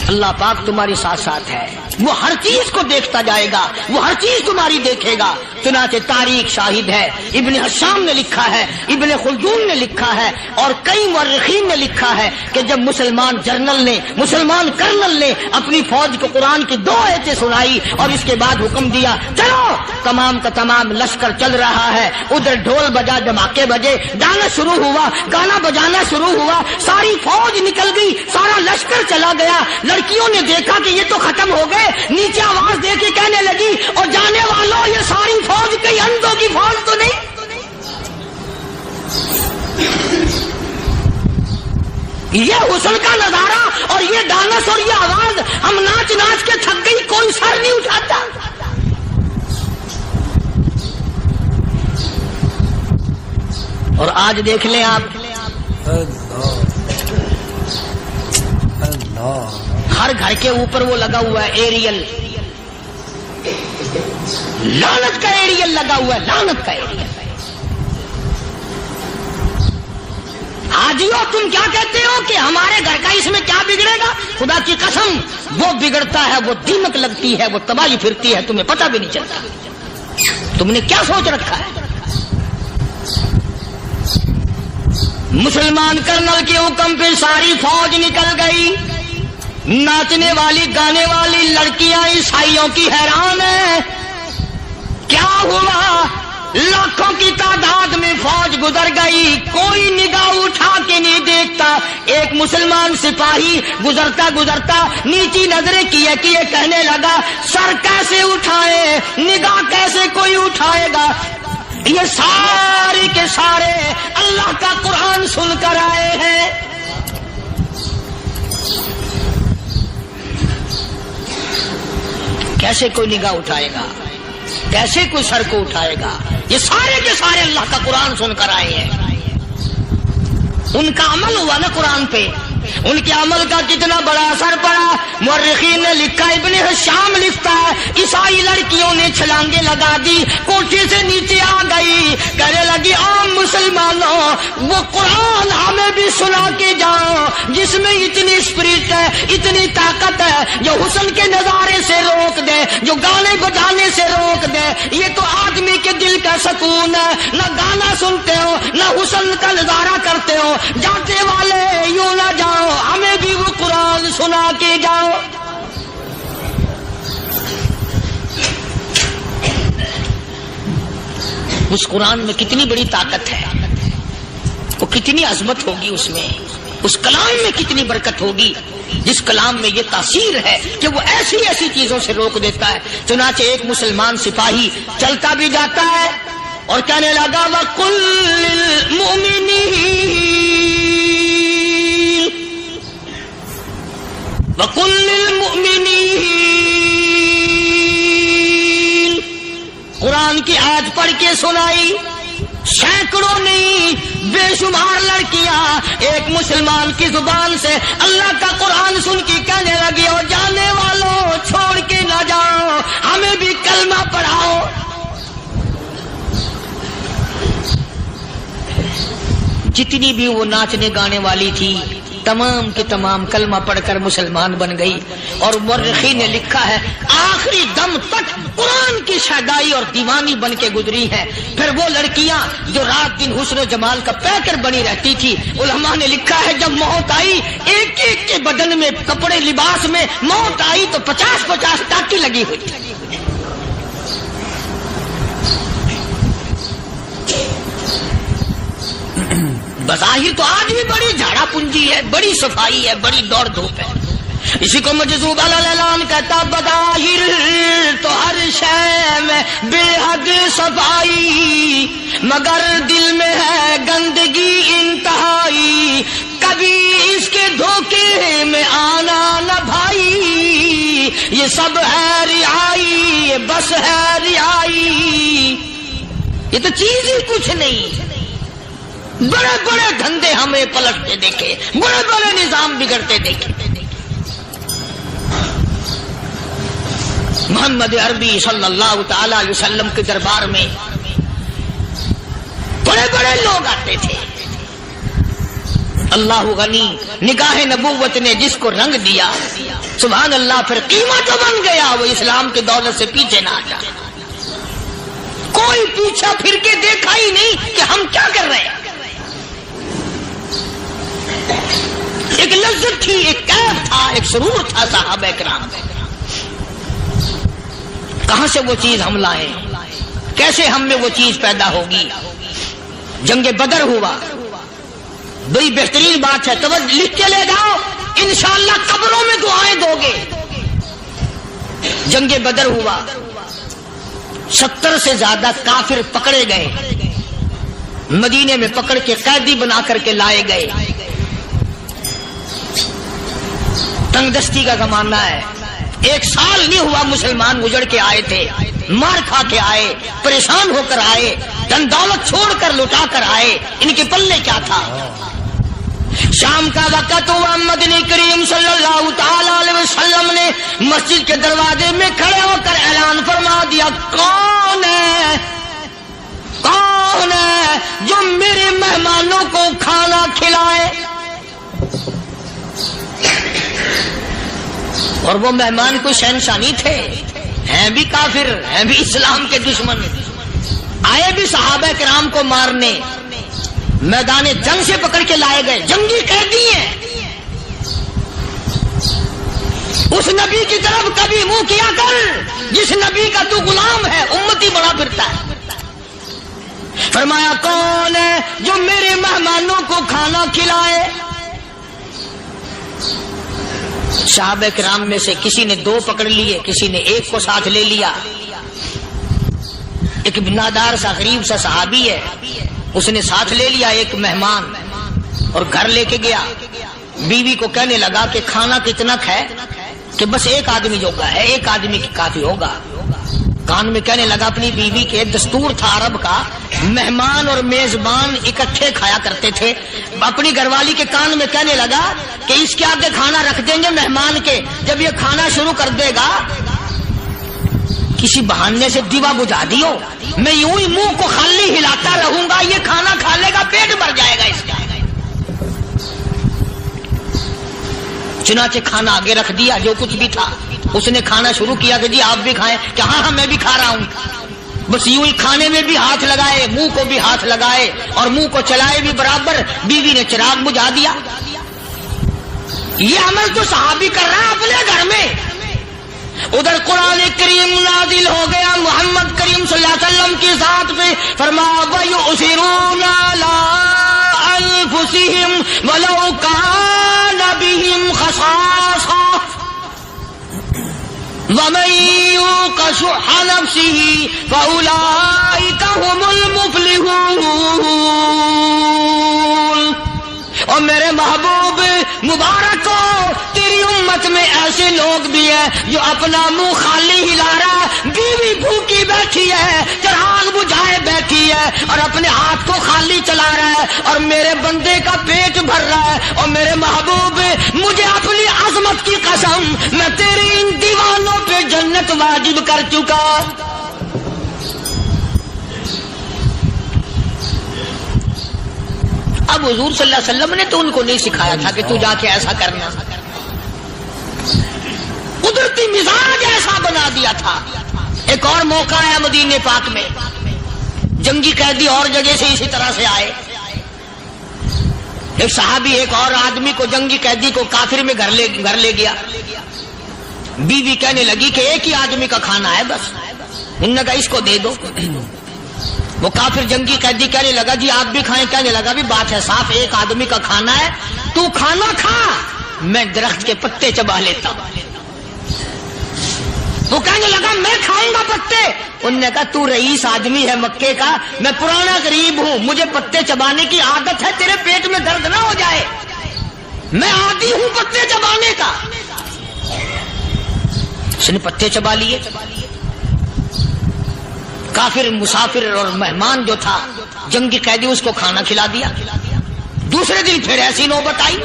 اللہ پاک تمہارے ساتھ ساتھ ہے، وہ ہر چیز کو دیکھتا جائے گا، وہ ہر چیز تمہاری دیکھے گا۔ چنانچہ تاریخ شاہد ہے، ابن حشام نے لکھا ہے، ابن خلدون نے لکھا ہے، اور کئی مورخین نے لکھا ہے کہ جب مسلمان جنرل نے، مسلمان کرنل نے اپنی فوج کو قرآن کی 2 آیتیں سنائی اور اس کے بعد حکم دیا چلو، تمام کا تمام لشکر چل رہا ہے، ادھر ڈھول بجا، دھماکے بجے، گانا شروع ہوا، گانا بجانا شروع ہوا، ساری فوج نکل گئی، سارا لشکر چلا گیا۔ لڑکیوں نے دیکھا کہ یہ تو ختم ہو گئے، نیچے آواز دے کے کہنے لگی اور جانے والوں یہ ساری فوج کئی اندھوں کی فوج تو نہیں؟ یہ حسن کا نظارہ اور یہ ڈانس اور یہ آواز، ہم ناچ ناچ کے تھک گئی، کوئی سر نہیں اٹھاتا۔ اور آج دیکھ لیں آپ، ہر گھر کے اوپر وہ لگا ہوا ہے ایریل، لعنت کا ایریل لگا ہوا ہے، لعنت کا ایریل۔ حاجیو تم کیا کہتے ہو کہ ہمارے گھر کا اس میں کیا بگڑے گا؟ خدا کی قسم وہ بگڑتا ہے، وہ دیمک لگتی ہے، وہ تباہی پھرتی ہے، تمہیں پتہ بھی نہیں چلتا۔ تم نے کیا سوچ رکھا ہے؟ مسلمان کرنل کے حکم پہ ساری فوج نکل گئی، ناچنے والی گانے والی لڑکیاں عیسائیوں کی حیران ہیں، کیا ہوا؟ لاکھوں کی تعداد میں فوج گزر گئی، کوئی نگاہ اٹھا کے نہیں دیکھتا۔ ایک مسلمان سپاہی گزرتا گزرتا نیچی نظریں کیے کیے کہنے لگا سر کیسے اٹھائے، نگاہ کیسے کوئی اٹھائے گا؟ یہ سارے کے سارے اللہ کا قرآن سن کر آئے ہیں۔ کیسے کوئی نگاہ اٹھائے گا، کیسے کوئی سر کو اٹھائے گا؟ یہ سارے کے سارے اللہ کا قرآن سن کر آئے ہیں، ان کا عمل ہوا نا قرآن پہ، ان کے عمل کا کتنا بڑا اثر پڑا۔ مورخین نے لکھا، ابن ہشام لکھتا ہے، عیسائی لڑکیوں نے چھلانگیں لگا دی، کوٹھی سے نیچے آ گئی، کہنے لگی عام مسلمانوں وہ قرآن ہمیں بھی سنا کے جاؤ جس میں اتنی اسپرٹ ہے، اتنی طاقت ہے، جو حسن کے نظارے سے روک دے، جو گانے بجانے سے روک دے۔ یہ تو آدمی کے دل کا سکون ہے، نہ گانا سنتے ہو نہ حسن کا نظارہ کرتے ہو، جاتے والے یوں نہ جاؤ، ہمیں بھی وہ قرآن سنا کے جاؤ۔ اس قرآن میں کتنی بڑی طاقت ہے، وہ کتنی عظمت ہوگی اس میں، اس کلام میں کتنی برکت ہوگی، جس کلام میں یہ تاثیر ہے کہ وہ ایسی ایسی چیزوں سے روک دیتا ہے۔ چنانچہ ایک مسلمان سپاہی چلتا بھی جاتا ہے اور کہنے لگا وَقُلْ لِلْمُؤْمِنِينَ وَقُلْ لِلْمُؤْمِنِينَ، قرآن کی آیت پڑھ کے سنائی۔ سینکڑوں نہیں بے شمار لڑکیاں ایک مسلمان کی زبان سے اللہ کا قرآن سن کے کہنے لگی، اور جانے والوں چھوڑ کے نہ جاؤ، ہمیں بھی کلمہ پڑھاؤ۔ جتنی بھی وہ ناچنے گانے والی تھی تمام کی تمام کلمہ پڑھ کر مسلمان بن گئی، اور مورخین نے لکھا ہے آخری دم تک قرآن کی شیدائی اور دیوانی بن کے گزری ہے۔ پھر وہ لڑکیاں جو رات دن حسن و جمال کا پیکر بنی رہتی تھی، علماء نے لکھا ہے جب موت آئی ایک ایک کے بدن میں کپڑے لباس میں موت آئی تو 50-50 ٹاکی لگی ہوئی۔ بظاہر تو آج بھی بڑی جھاڑا پنجی ہے، بڑی صفائی ہے، بڑی دوڑ دھوپ ہے۔ اسی کو مجذوب الاعلان کہتا، بظاہر تو ہر شے میں بے حد صفائی، مگر دل میں ہے گندگی انتہائی، کبھی اس کے دھوکے میں آنا نہ بھائی، یہ سب ہے رعائی، یہ بس ہے رعائی، یہ تو چیز ہی کچھ نہیں۔ بڑے بڑے دھندے ہمیں پلٹتے دیکھے، بڑے بڑے نظام بگڑتے دیکھے۔ محمد عربی صلی اللہ تعالی علیہ وسلم کے دربار میں بڑے بڑے لوگ آتے تھے۔ اللہ غنی، نگاہ نبوت نے جس کو رنگ دیا سبحان اللہ، پھر قیمت بن گیا، وہ اسلام کی دولت سے پیچھے نہ ہٹا۔ کوئی پیچھا پھر کے دیکھا ہی نہیں کہ ہم کیا کر رہے ہیں۔ ایک لذت تھی، ایک کیف تھا، ایک سرور تھا صحابہ کرام میں۔ کہاں سے وہ چیز ہم لائیں، کیسے ہم میں وہ چیز پیدا ہوگی؟ جنگ بدر ہوا، بڑی بہترین بات ہے، توجہ لکھ کے لے جاؤ، انشاءاللہ قبروں میں دعائیں دو گے۔ جنگ بدر ہوا، 70 سے زیادہ کافر پکڑے گئے، مدینے میں پکڑ کے قیدی بنا کر کے لائے گئے۔ تنگ دستی کا زمانہ ہے، 1 سال نہیں ہوا مسلمان گزر کے آئے تھے، مار کھا کے آئے، پریشان ہو کر آئے، دن دولت چھوڑ کر لٹا کر آئے، ان کے پلے کیا تھا؟ شام کا وقت ہوا، مدنی کریم صلی اللہ تعالی علیہ وسلم نے مسجد کے دروازے میں کھڑے ہو کر اعلان فرما دیا، کون ہے جو میرے مہمانوں کو کھانا کھلائے؟ اور وہ مہمان کوئی شہنشانی تھے، ہیں بھی کافر، ہیں بھی اسلام کے دشمن، آئے بھی صحابہ کرام کو مارنے، میدان جنگ سے پکڑ کے لائے گئے، جنگی قیدی ہیں۔ اس نبی کی طرف کبھی منہ کیا کر جس نبی کا تو غلام ہے، امتی بڑا پھرتا ہے۔ فرمایا کون ہے جو میرے مہمانوں کو کھانا کھلائے؟ صحابہ کرام میں سے کسی نے 2 پکڑ لیے، کسی نے 1 کو ساتھ لے لیا۔ ایک بنادار سا غریب سا صحابی ہے، اس نے ساتھ لے لیا ایک مہمان اور گھر لے کے گیا۔ بیوی کو کہنے لگا کہ کھانا کتنا ہے کہ بس 1 آدمی جو کا ہے، 1 آدمی کی کافی ہوگا۔ کان میں کہنے لگا اپنی بیوی کے، دستور تھا عرب کا، مہمان اور میزبان اکٹھے کھایا کرتے تھے، اپنی گھر والی کے کان میں کہنے لگا کہ اس کے آگے کھانا رکھ دیں گے مہمان کے، جب یہ کھانا شروع کر دے گا کسی بہانے سے دیوا بجھا دیو، میں یوں ہی منہ کو خالی ہلاتا رہوں گا، یہ کھانا کھا لے گا، پیٹ بھر جائے گا اس کا۔ چنانچہ کھانا آگے رکھ دیا، جو کچھ بھی تھا اس نے کھانا شروع کیا کہ جی آپ بھی کھائیں، کہ ہاں میں بھی کھا رہا ہوں۔ بس یوں ہی کھانے میں بھی ہاتھ لگائے، منہ کو بھی ہاتھ لگائے اور منہ کو چلائے بھی برابر، بیوی نے چراغ بجھا دیا۔ یہ عمل تو صحابی کر رہا ہے اپنے گھر میں، ادھر قرآن کریم نازل ہو گیا محمد کریم صلی اللہ علیہ وسلم کی ذات پہ، فرمایا وَيُؤْثِرُونَ عَلَىٰ أَنفُسِهِمْ وَلَوْ كَانَ بِهِمْ خَصَاصَةٌ وَمَن يُوقَ شُحَّ نَفْسِهِ فَأُولَٰئِكَ هُمُ الْمُفْلِحُونَ۔ اور میرے محبوب مبارک کو تیری امت میں ایسے لوگ بھی ہیں جو اپنا منہ خالی ہلا رہا ہے، بیوی بھوکی بیٹھی ہے، چراغ بجھائے بیٹھی ہے اور اپنے ہاتھ کو خالی چلا رہا ہے اور میرے بندے کا پیٹ بھر رہا ہے۔ اور میرے محبوب مجھے اپنی عظمت کی قسم، میں تیرے ان دیوانوں پہ جنت واجب کر چکا۔ اب حضور صلی اللہ علیہ وسلم نے تو ان کو نہیں سکھایا تھا کہ تو جا کے ایسا کرنا، قدرتی مزاج ایسا بنا دیا تھا۔ ایک اور موقع آیا مدینے پاک میں، جنگی قیدی اور جگہ سے اسی طرح سے آئے، ایک صحابی ایک اور آدمی کو، جنگی قیدی کو کافر میں گھر لے گیا۔ بیوی کہنے لگی کہ ایک ہی آدمی کا کھانا ہے بس، انہوں نے کہا اس کو دے دو۔ وہ کافر جنگی قیدی کہنے لگا جی آپ بھی کھائیں، کہنے لگا بھی بات ہے صاف، ایک آدمی کا کھانا ہے، تو کھانا کھا، میں درخت کے پتے چبا لیتا ہوں۔ وہ کہنے لگا میں کھاؤں گا پتے، انہوں نے کہا تو رئیس آدمی ہے مکے کا، میں پرانا غریب ہوں، مجھے پتے چبانے کی عادت ہے، تیرے پیٹ میں درد نہ ہو جائے، میں عادی ہوں پتے چبانے کا۔ اس نے پتے چبا لیے، کافر مسافر اور مہمان جو تھا جنگی قیدی اس کو کھانا کھلا دیا۔ دوسرے دن پھر ایسی نوبت آئی،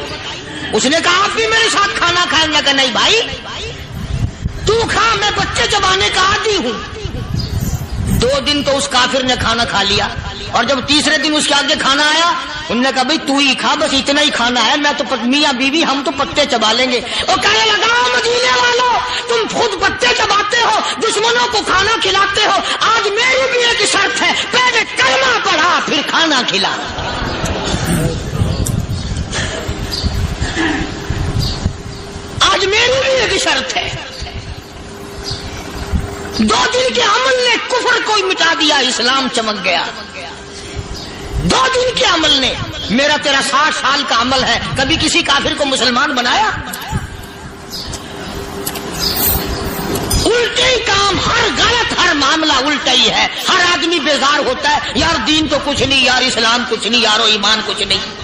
اس نے کہا آپ بھی میرے ساتھ کھانا کھائیں گے؟ کہ نہیں بھائی تو کھا، میں بچے چبانے کا عادی ہوں۔ 2 دن تو اس کافر نے کھانا کھا لیا، اور جب تیسرے دن اس کے آگے کھانا آیا انہوں نے کہا بھائی تو ہی کھا، بس اتنا ہی کھانا ہے، میں تو میاں بیوی ہم تو پتے چبا لیں گے۔ اور کہنے لگا مدینے والوں تم خود پتے چباتے ہو، دشمنوں کو کھانا کھلاتے ہو، آج میری بھی ایک شرط ہے، پہلے کلمہ پڑھا پھر کھانا کھلا۔ آج میری بھی ایک شرط ہے۔ 2 دن کے عمل نے کفر کو مٹا دیا، اسلام چمک گیا۔ 2 دن کے عمل نے، میرا تیرا 60 سال کا عمل ہے، کبھی کسی کافر کو مسلمان بنایا؟ الٹے ہی کام، ہر غلط، ہر معاملہ الٹا ہی ہے، ہر آدمی بیزار ہوتا ہے، یار دین تو کچھ نہیں، یار اسلام کچھ نہیں، یارو ایمان کچھ نہیں۔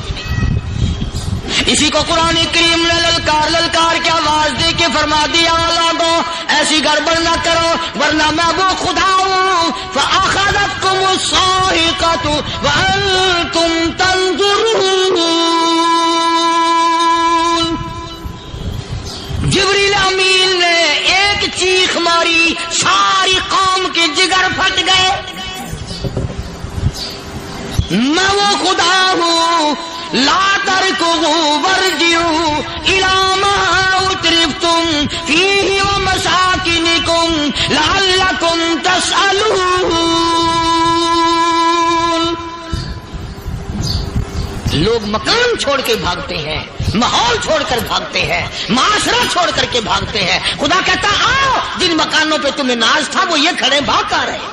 اسی کو قرآن کریم نے للکار کے آواز دے کے فرما دیا اولادوں ایسی گڑبڑ نہ کرو ورنہ میں وہ خدا ہوں فأخذتكم الصاعقة وأنتم تنظرون۔ جبریل امین نے ایک چیخ ماری، ساری قوم کے جگر پھٹ گئے۔ میں وہ خدا ہوں، لا تركضوا وارجعوا إلى ما أترفتم فيه ومساكنكم لعلكم تسألون۔ لوگ مکان چھوڑ کے بھاگتے ہیں، ماحول چھوڑ کر بھاگتے ہیں، معاشرہ چھوڑ کر کے بھاگتے ہیں، خدا کہتا آؤ جن مکانوں پہ تمہیں ناز تھا وہ یہ کھڑے بھاگ کر رہے۔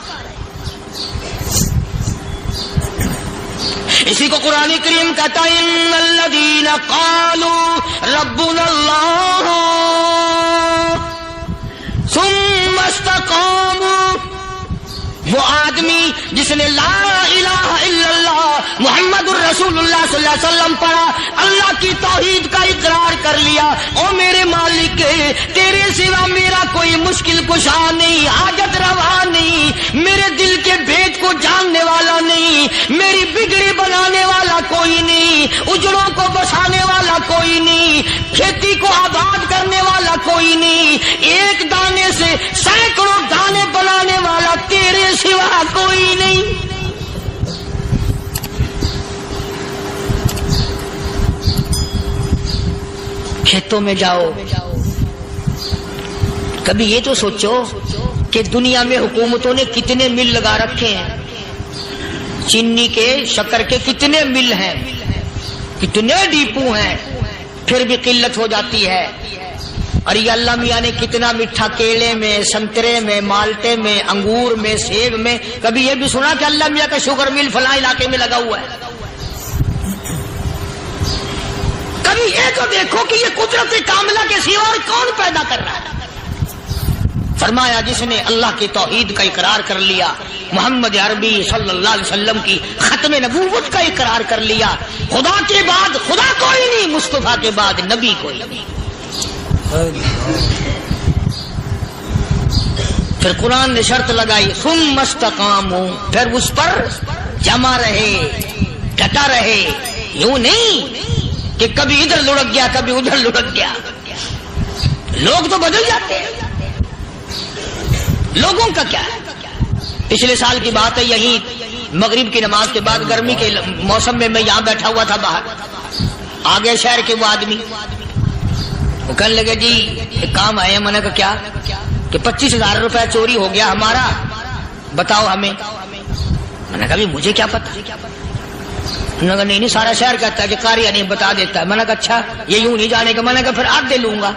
اسی کو قرآن کریم کہتا ہے ان الذین قالوا ربنا اللہ ثم استقاموا، وہ آدمی جس نے لا الہ الا اللہ محمد الرسول اللہ صلی اللہ علیہ وسلم پڑھا، اللہ کی توحید کا اقرار کر لیا، او میرے مالک تیرے سوا میرا کوئی مشکل کشا نہیں، حاجت روا نہیں، میرے دل کے بھید کو جاننے والا نہیں، میری بگڑی بنانے والا کوئی نہیں، اجڑوں کو بسانے والا کوئی نہیں، کھیتی کو آباد کرنے والا کوئی نہیں، ایک دانے سے سینکڑوں دانے بنانے والا تیرے سوا کوئی نہیں۔ کھیتوں میں جاؤ، کبھی یہ تو سوچو کہ دنیا میں حکومتوں نے کتنے مل لگا رکھے ہیں، چینی کے، شکر کے کتنے مل ہیں، کتنے ڈیپو ہیں، پھر بھی قلت ہو جاتی ہے۔ اور یہ اللہ میاں نے کتنا میٹھا کیلے میں، سنترے میں، مالٹے میں، انگور میں، سیب میں، کبھی یہ بھی سنا کہ اللہ میاں کا شوگر مل فلاں علاقے میں لگا ہوا ہے؟ کبھی یہ تو دیکھو کہ یہ قدرت کاملہ کے سوا اور کون پیدا کر رہا ہے؟ فرمایا جس نے اللہ کی توحید کا اقرار کر لیا، محمد عربی صلی اللہ علیہ وسلم کی ختم نبوت کا اقرار کر لیا، خدا کے بعد خدا کوئی نہیں، مصطفیٰ کے بعد نبی کوئی نہیں۔ پھر قرآن نے شرط لگائی ثم استقاموا، پھر اس پر جمع رہے، ڈٹا رہے، یوں نہیں کہ کبھی ادھر لڑک گیا کبھی ادھر لڑک گیا۔ لوگ تو بدل جاتے ہیں، لوگوں کا کیا ہے؟ پچھلے سال کی بات ہے، یہی مغرب کی نماز کے بعد گرمی کے موسم میں یہاں بیٹھا ہوا تھا باہر، آگے شہر کے وہ آدمی، وہ کہنے لگے جی ایک کام آئے ہیں۔ میں نے کہا کیا؟ کہ 25,000 روپے چوری ہو گیا ہمارا، بتاؤ ہمیں۔ میں نے کہا مجھے کیا پتا؟ انہوں نے کہا نہیں سارا شہر کہتا ہے کہ قاریہ نہیں بتا دیتا ہے۔ میں نے کہا اچھا یہ یوں نہیں جانے کا؟ میں نے کہا پھر آدھے لوں گا۔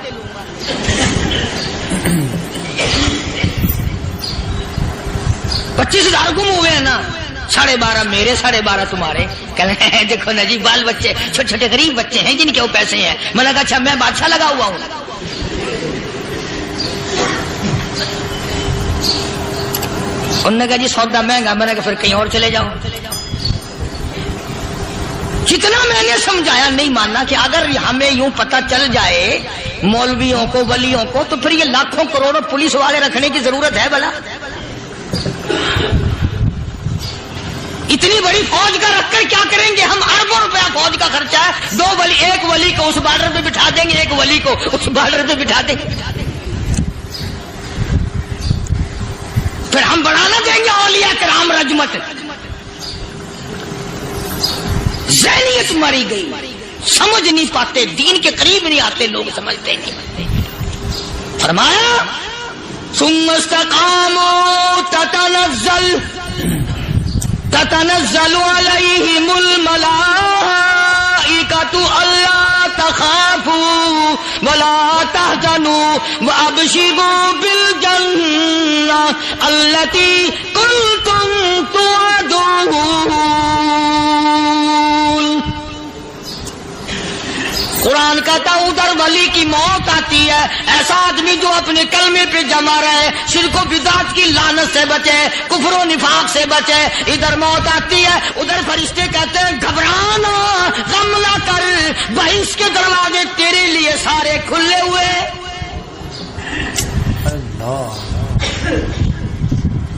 25,000 گم ہوئے ہیں نا، 12.5 میرے، 12.5 تمہارے۔ کہنے ہیں دیکھو نا جی بال بچے چھوٹے چھوٹے غریب بچے ہیں جن کے وہ پیسے ہیں۔ میں نے کہا اچھا میں بادشاہ لگا ہوا ہوں؟ انہوں نے کہا جی سودا مہنگا۔ میں نے کہا پھر کہیں اور چلے جاؤ۔ جتنا میں نے سمجھایا نہیں ماننا کہ اگر ہمیں یوں پتہ چل جائے مولویوں کو، ولیوں کو، تو پھر یہ لاکھوں کروڑوں پولیس والے رکھنے کی ضرورت ہے بھلا؟ اتنی بڑی فوج کا رکھ کر کیا کریں گے ہم؟ اربوں روپیہ فوج کا خرچہ ہے، 2 ولی، ایک ولی کو اس بارڈر پہ بٹھا دیں گے، ایک ولی کو اس بارڈر پہ بٹھا دیں گے، پھر ہم بڑھانا دیں گے اولیاء کرام رجمت۔ ذہنیت ماری گئی، سمجھ نہیں پاتے، دین کے قریب نہیں آتے لوگ، سمجھتے نہیں۔ فرمایا ثم استقاموا تتنزل علیہم الملائکۃ الا تخافوا ولا تحزنوا وابشروا بالجنہ التی کنتم توعدون۔ قرآن کہتا ہے ادھر ولی کی موت آتی ہے، ایسا آدمی جو اپنے کلمے پہ جمع رہے، شرک و بدعت کی لعنت سے بچے، کفر و نفاق سے بچے۔ ادھر موت آتی ہے، ادھر فرشتے کہتے ہیں گھبرانا، غم نہ کر، بہشت کے دروازے تیرے لیے سارے کھلے ہوئے۔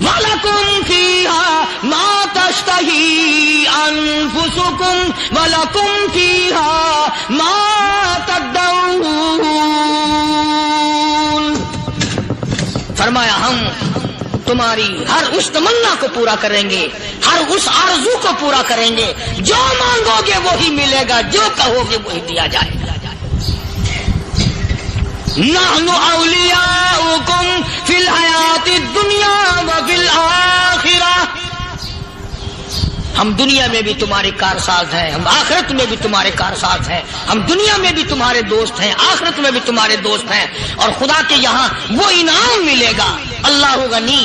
وَلَكُمْ فِيهَا مَا تَشْتَهِي أَنفُسُكُمْ وَلَكُمْ فِيهَا مَا تَدَّعُونَ۔ فرمایا ہم تمہاری ہر اس تمنا کو پورا کریں گے، ہر اس آرزو کو پورا کریں گے، جو مانگو گے وہی ملے گا، جو کہو گے وہی دیا جائے گا۔ نحن اولیاؤکم فی الحیات الدنیا وفی الآخرہ، ہم دنیا میں بھی تمہارے کارساز ہیں، ہم آخرت میں بھی تمہارے کارساز ہیں، ہم دنیا میں بھی تمہارے دوست ہیں، آخرت میں بھی تمہارے دوست ہیں، اور خدا کے یہاں وہ انعام ملے گا۔ اللہ غنی،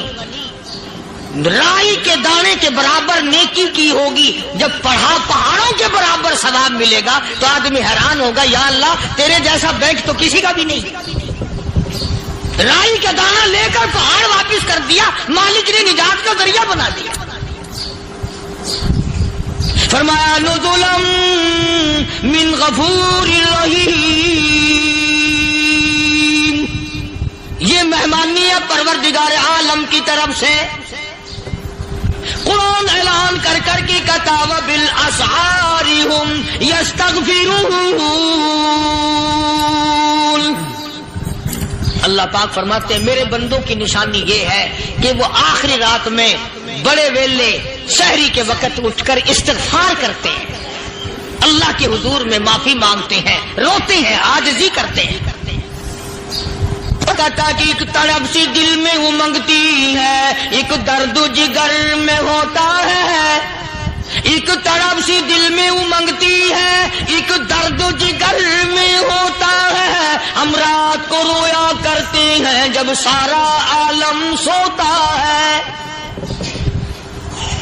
رائی کے دانے کے برابر نیکی کی ہوگی، جب پہاڑوں کے برابر ثواب ملے گا تو آدمی حیران ہوگا، یا اللہ تیرے جیسا بینک تو کسی کا بھی نہیں۔ رائی کا دانہ لے کر پہاڑ واپس کر دیا، مالک نے نجات کا ذریعہ بنا دیا۔ فرمایا نزلا من غفور رحیم، یہ مہمانی ہے پروردگار عالم کی طرف سے. قرآن اعلان کر کر کے کہتا وبالاسحار هم یستغفرون. اللہ پاک فرماتے ہیں میرے بندوں کی نشانی یہ ہے کہ وہ آخری رات میں بڑے ویلے سحری کے وقت اٹھ کر استغفار کرتے ہیں, اللہ کے حضور میں معافی مانگتے ہیں, روتے ہیں, عاجزی کرتے ہیں. کہتا کہ ایک تڑپ سی دل میں امنگتی ہے, ایک درد جگر میں ہوتا ہے. ایک تڑپ سی دل میں امنگتی ہے, ایک درد جگر میں ہوتا ہے. ہم رات کو رویا کرتے ہیں جب سارا عالم سوتا ہے.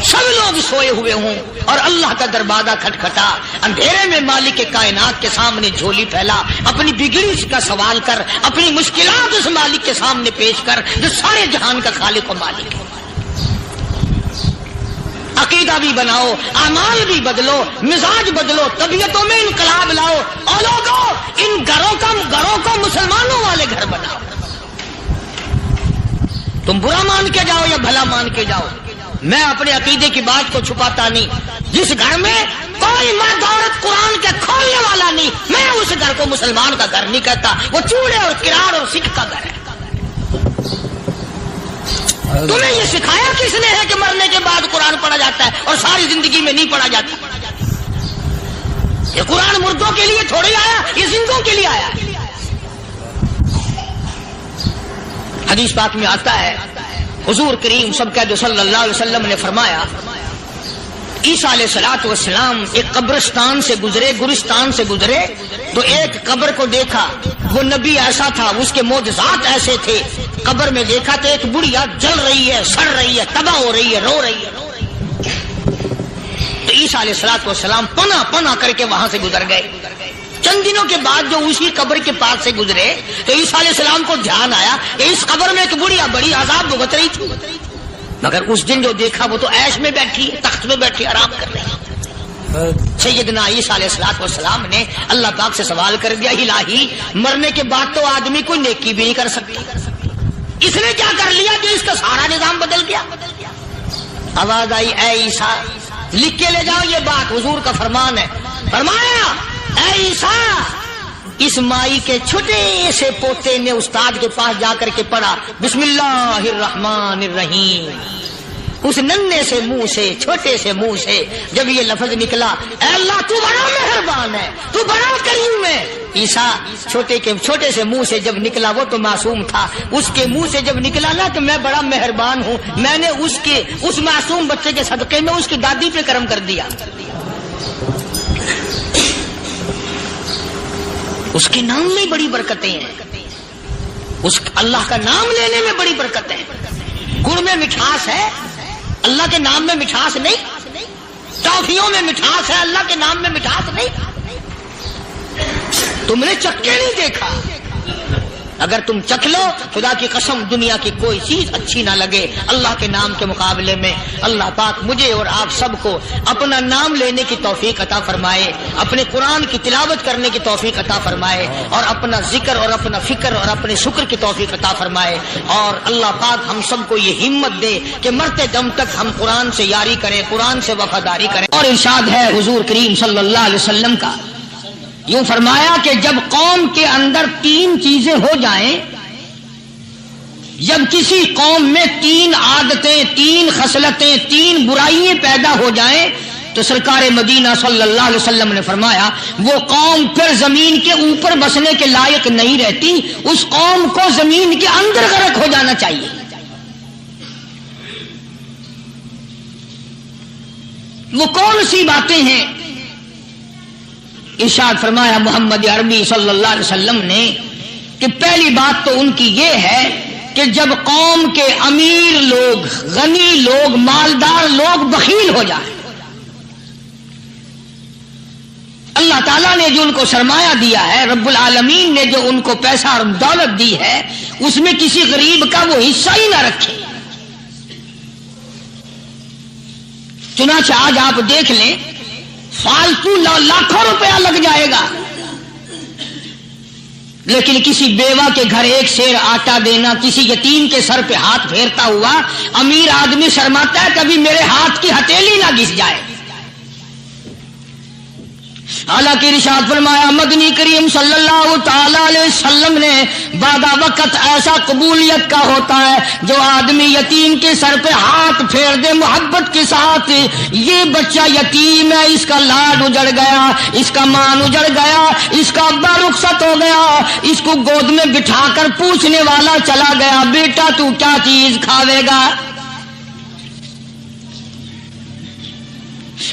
سب لوگ سوئے ہوئے ہوں اور اللہ کا دروازہ کھٹکھٹا, اندھیرے میں مالک کائنات کے سامنے جھولی پھیلا, اپنی بگڑی کا سوال کر, اپنی مشکلات اس مالک کے سامنے پیش کر جو سارے جہان کا خالق و مالک ہے. عقیدہ بھی بناؤ, اعمال بھی بدلو, مزاج بدلو, طبیعتوں میں انقلاب لاؤ, اور لوگوں ان گھروں کو مسلمانوں والے گھر بناؤ. تم برا مان کے جاؤ یا بھلا مان کے جاؤ, میں اپنے عقیدے کی بات کو چھپاتا نہیں. جس گھر میں کوئی مرد عورت قرآن کے کھولنے والا نہیں, میں اس گھر کو مسلمان کا گھر نہیں کہتا, وہ چوڑے اور کرار اور سکھ کا گھر ہے. تمہیں یہ سکھایا کس نے ہے کہ مرنے کے بعد قرآن پڑھا جاتا ہے اور ساری زندگی میں نہیں پڑھا جاتا؟ یہ قرآن مردوں کے لیے تھوڑی آیا, یہ زندوں کے لیے آیا. حدیث پاک میں آتا ہے حضور کریم سب کا جو صلی اللہ علیہ وسلم نے فرمایا, عیسیٰ علیہ الصلوۃ والسلام ایک قبرستان سے گزرے, گورستان سے گزرے تو ایک قبر کو دیکھا. وہ نبی ایسا تھا, اس کے معجزات ایسے تھے. قبر میں دیکھا تو ایک بڑھیا جل رہی ہے, سڑ رہی ہے, تباہ ہو رہی ہے, رو رہی ہے. تو عیسیٰ علیہ الصلوۃ والسلام پناہ کر کے وہاں سے گزر گئے. چند دنوں کے بعد جو اسی قبر کے پاس سے گزرے تو عیسیٰ علیہ السلام کو دھیان آیا کہ اس قبر میں ایک بڑھیا بڑی عذاب بھگت رہی تھی, مگر اس دن جو دیکھا وہ تو عیش میں بیٹھی, تخت میں بیٹھی آرام کر رہی. سیدنا عیسیٰ علیہ السلام نے اللہ پاک سے سوال کر دیا, الہی مرنے کے بعد تو آدمی کوئی نیکی بھی نہیں کر سکتا, اس نے کیا کر لیا کہ اس کا سارا نظام بدل گیا. آواز آئی اے عیسیٰ لکھ کے لے جاؤ یہ بات, حضور کا فرمان ہے. فرمایا اے عیسیٰ, اس مائی کے چھوٹے سے پوتے نے استاد کے پاس جا کر کے پڑھا بسم اللہ الرحمن الرحیم. اس ننھے سے منہ سے, چھوٹے سے منہ سے جب یہ لفظ نکلا, اے اللہ تو بڑا مہربان ہے, تو بڑا کریم ہے. عیسیٰ چھوٹے سے منہ سے جب نکلا, وہ تو معصوم تھا, اس کے منہ سے جب نکلا نا کہ میں بڑا مہربان ہوں, میں نے اس معصوم بچے کے صدقے میں اس کی دادی پہ کرم کر دیا. اس کے نام میں بڑی برکتیں ہیں, اس اللہ کا نام لینے میں بڑی برکتیں ہیں. گڑ میں مٹھاس ہے, اللہ کے نام میں مٹھاس نہیں. ٹافیوں میں مٹھاس ہے, اللہ کے نام میں مٹھاس نہیں. تم نے چکھ کے نہیں دیکھا, اگر تم چکھ لو خدا کی قسم دنیا کی کوئی چیز اچھی نہ لگے اللہ کے نام کے مقابلے میں. اللہ پاک مجھے اور آپ سب کو اپنا نام لینے کی توفیق عطا فرمائے, اپنے قرآن کی تلاوت کرنے کی توفیق عطا فرمائے, اور اپنا ذکر اور اپنا فکر اور اپنے شکر کی توفیق عطا فرمائے. اور اللہ پاک ہم سب کو یہ ہمت دے کہ مرتے دم تک ہم قرآن سے یاری کریں, قرآن سے وفاداری کریں. اور ارشاد ہے حضور کریم صلی اللہ علیہ وسلم کا, یوں فرمایا کہ جب قوم کے اندر 3 چیزیں ہو جائیں, جب کسی قوم میں 3 عادتیں, 3 خصلتیں, 3 برائیاں پیدا ہو جائیں تو سرکار مدینہ صلی اللہ علیہ وسلم نے فرمایا وہ قوم پھر زمین کے اوپر بسنے کے لائق نہیں رہتی, اس قوم کو زمین کے اندر غرق ہو جانا چاہیے. وہ کون سی باتیں ہیں؟ ارشاد فرمایا محمد عربی صلی اللہ علیہ وسلم نے کہ پہلی بات تو ان کی یہ ہے کہ جب قوم کے امیر لوگ, غنی لوگ, مالدار لوگ بخیل ہو جائیں, اللہ تعالیٰ نے جو ان کو سرمایہ دیا ہے, رب العالمین نے جو ان کو پیسہ اور دولت دی ہے, اس میں کسی غریب کا وہ حصہ ہی نہ رکھے. چنانچہ آج آپ دیکھ لیں فالتو لاکھوں روپیہ لگ جائے گا, لیکن کسی بیوہ کے گھر ایک سیر آٹا دینا، کسی یتیم کے سر پہ ہاتھ پھیرتا ہوا امیر آدمی شرماتا ہے کبھی میرے ہاتھ کی ہتھیلی نہ گھس جائے۔ حالانکہ ارشاد فرمایا مدنی کریم صلی اللہ تعالی علیہ وسلم نے بعد وقت ایسا قبولیت کا ہوتا ہے جو آدمی یتیم کے سر پہ ہاتھ پھیر دے محبت کے ساتھ، یہ بچہ یتیم ہے، اس کا لاڈ اجڑ گیا، اس کا مان اجڑ گیا، اس کا ابا رخصت ہو گیا، اس کو گود میں بٹھا کر پوچھنے والا چلا گیا بیٹا تو کیا چیز کھاوے گا؟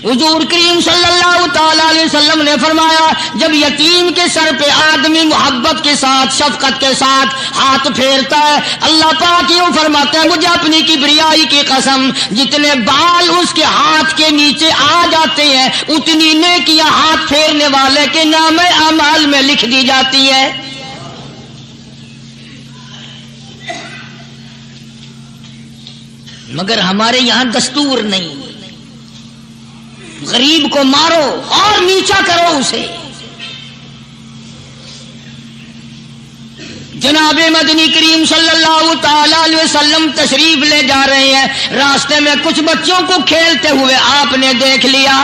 حضور کریم صلی اللہ تعالی علیہ وسلم نے فرمایا جب یتیم کے سر پہ آدمی محبت کے ساتھ شفقت کے ساتھ ہاتھ پھیرتا ہے، اللہ پاک یوں فرماتا ہے مجھے اپنی کبریائی کی قسم جتنے بال اس کے ہاتھ کے نیچے آ جاتے ہیں اتنی نیکیاں ہاتھ پھیرنے والے کے نام اعمال میں لکھ دی جاتی ہے۔ مگر ہمارے یہاں دستور نہیں، غریب کو مارو اور نیچا کرو اسے۔ جناب مدنی کریم صلی اللہ تعالی علیہ وسلم تشریف لے جا رہے ہیں، راستے میں کچھ بچوں کو کھیلتے ہوئے آپ نے دیکھ لیا،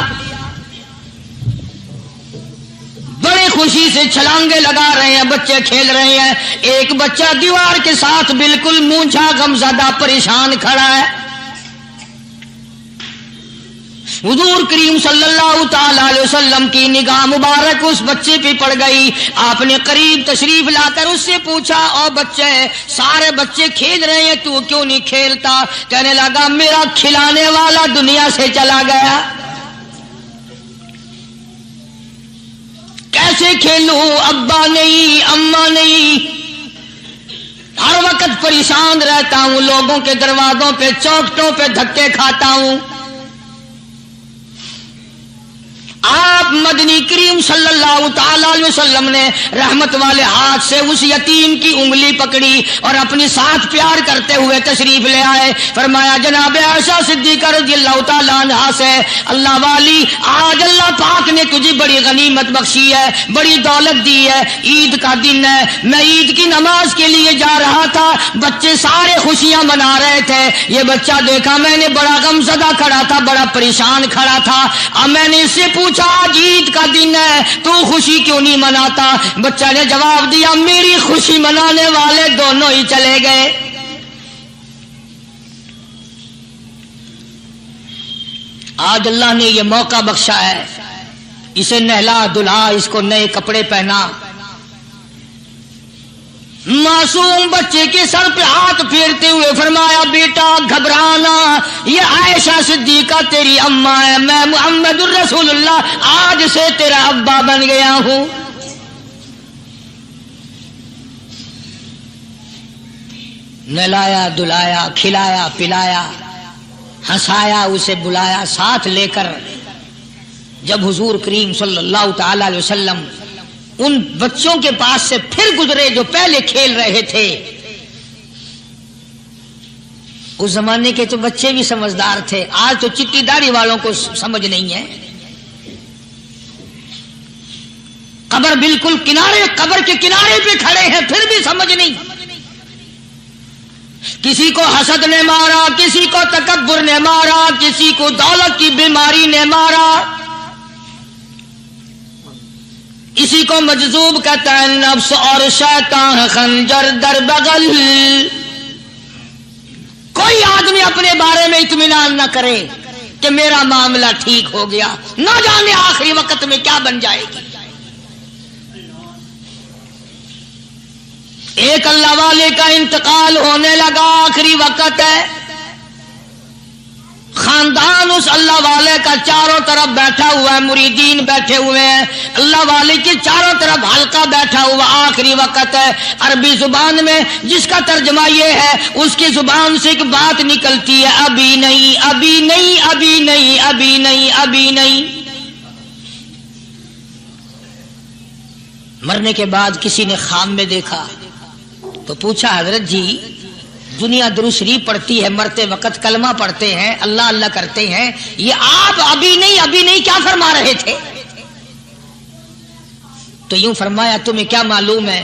بڑی خوشی سے چھلانگے لگا رہے ہیں، بچے کھیل رہے ہیں، ایک بچہ دیوار کے ساتھ بالکل مونچھا غمزدہ پریشان کھڑا ہے۔ حضور کریم صلی اللہ تعالی علیہ وسلم کی نگاہ مبارک اس بچے پہ پڑ گئی، آپ نے قریب تشریف لا کر اس سے پوچھا او بچے سارے بچے کھیل رہے ہیں تو کیوں نہیں کھیلتا؟ کہنے لگا میرا کھلانے والا دنیا سے چلا گیا، کیسے کھیلوں، ابا نہیں اماں نہیں، ہر وقت پریشان رہتا ہوں، لوگوں کے دروازوں پہ چوکھٹوں پہ دھکے کھاتا ہوں۔ آپ مدنی کریم صلی اللہ تعالی علیہ وسلم نے رحمت والے ہاتھ سے اس یتیم کی انگلی پکڑی اور اپنی ساتھ پیار کرتے ہوئے تشریف لے آئے، فرمایا جناب عائشہ صدیقہ رضی اللہ تعالی عنہا سے اللہ والی آج اللہ پاک نے تجھے بڑی غنیمت بخشی ہے، بڑی دولت دی ہے، عید کا دن ہے، میں عید کی نماز کے لیے جا رہا تھا، بچے سارے خوشیاں منا رہے تھے، یہ بچہ دیکھا میں نے بڑا غمزدہ کھڑا تھا، بڑا پریشان کھڑا تھا، اب میں نے اس سے پوچھا آج عید کا دن ہے تو خوشی کیوں نہیں مناتا؟ بچہ نے جواب دیا میری خوشی منانے والے دونوں ہی چلے گئے۔ آج اللہ نے یہ موقع بخشا ہے، اسے نہلا دھلا، اس کو نئے کپڑے پہنا، معصوم بچے کے سر پہ ہاتھ پھیرتے ہوئے فرمایا بیٹا گھبرانا، یہ عائشہ صدیقہ تیری اماں ہے، میں محمد الرسول اللہ آج سے تیرا ابا بن گیا ہوں۔ نہلایا دھلایا، کھلایا پلایا، ہنسایا، اسے بلایا ساتھ لے کر، جب حضور کریم صلی اللہ تعالی علیہ وسلم ان بچوں کے پاس سے پھر گزرے جو پہلے کھیل رہے تھے، اس زمانے کے تو بچے بھی سمجھدار تھے، آج تو چٹی داڑھی والوں کو سمجھ نہیں ہے، قبر بالکل کنارے، قبر کے کنارے پہ کھڑے ہیں پھر بھی سمجھ نہیں، کسی کو حسد نے مارا، کسی کو تکبر نے مارا، کسی کو دولت کی بیماری نے مارا، اسی کو مجذوب کہتا ہے، نفس اور شیطان خنجر در بغل۔ کوئی آدمی اپنے بارے میں اطمینان نہ کرے کہ میرا معاملہ ٹھیک ہو گیا، نہ جانے آخری وقت میں کیا بن جائے گی۔ ایک اللہ والے کا انتقال ہونے لگا، آخری وقت ہے، خاندان اس اللہ والے کا چاروں طرف بیٹھا ہوا ہے، مریدین بیٹھے ہوئے ہیں، اللہ والے کے چاروں طرف حلقہ بیٹھا ہوا، آخری وقت ہے۔ عربی زبان میں جس کا ترجمہ یہ ہے، اس کی زبان سے ایک بات نکلتی ہے، ابھی نہیں ابھی نہیں ابھی نہیں ابھی نہیں ابھی نہیں۔ مرنے کے بعد کسی نے خواب میں دیکھا تو پوچھا حضرت جی دنیا درود شریف پڑھتی ہے، مرتے وقت کلمہ پڑھتے ہیں، اللہ اللہ کرتے ہیں، یہ آپ ابھی نہیں کیا فرما رہے تھے؟ تو یوں فرمایا تمہیں کیا معلوم ہے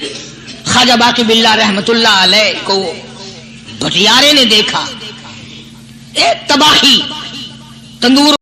خواجہ باقی باللہ رحمت اللہ علیہ کو بھٹیارے نے دیکھا، ایک تباہی تندور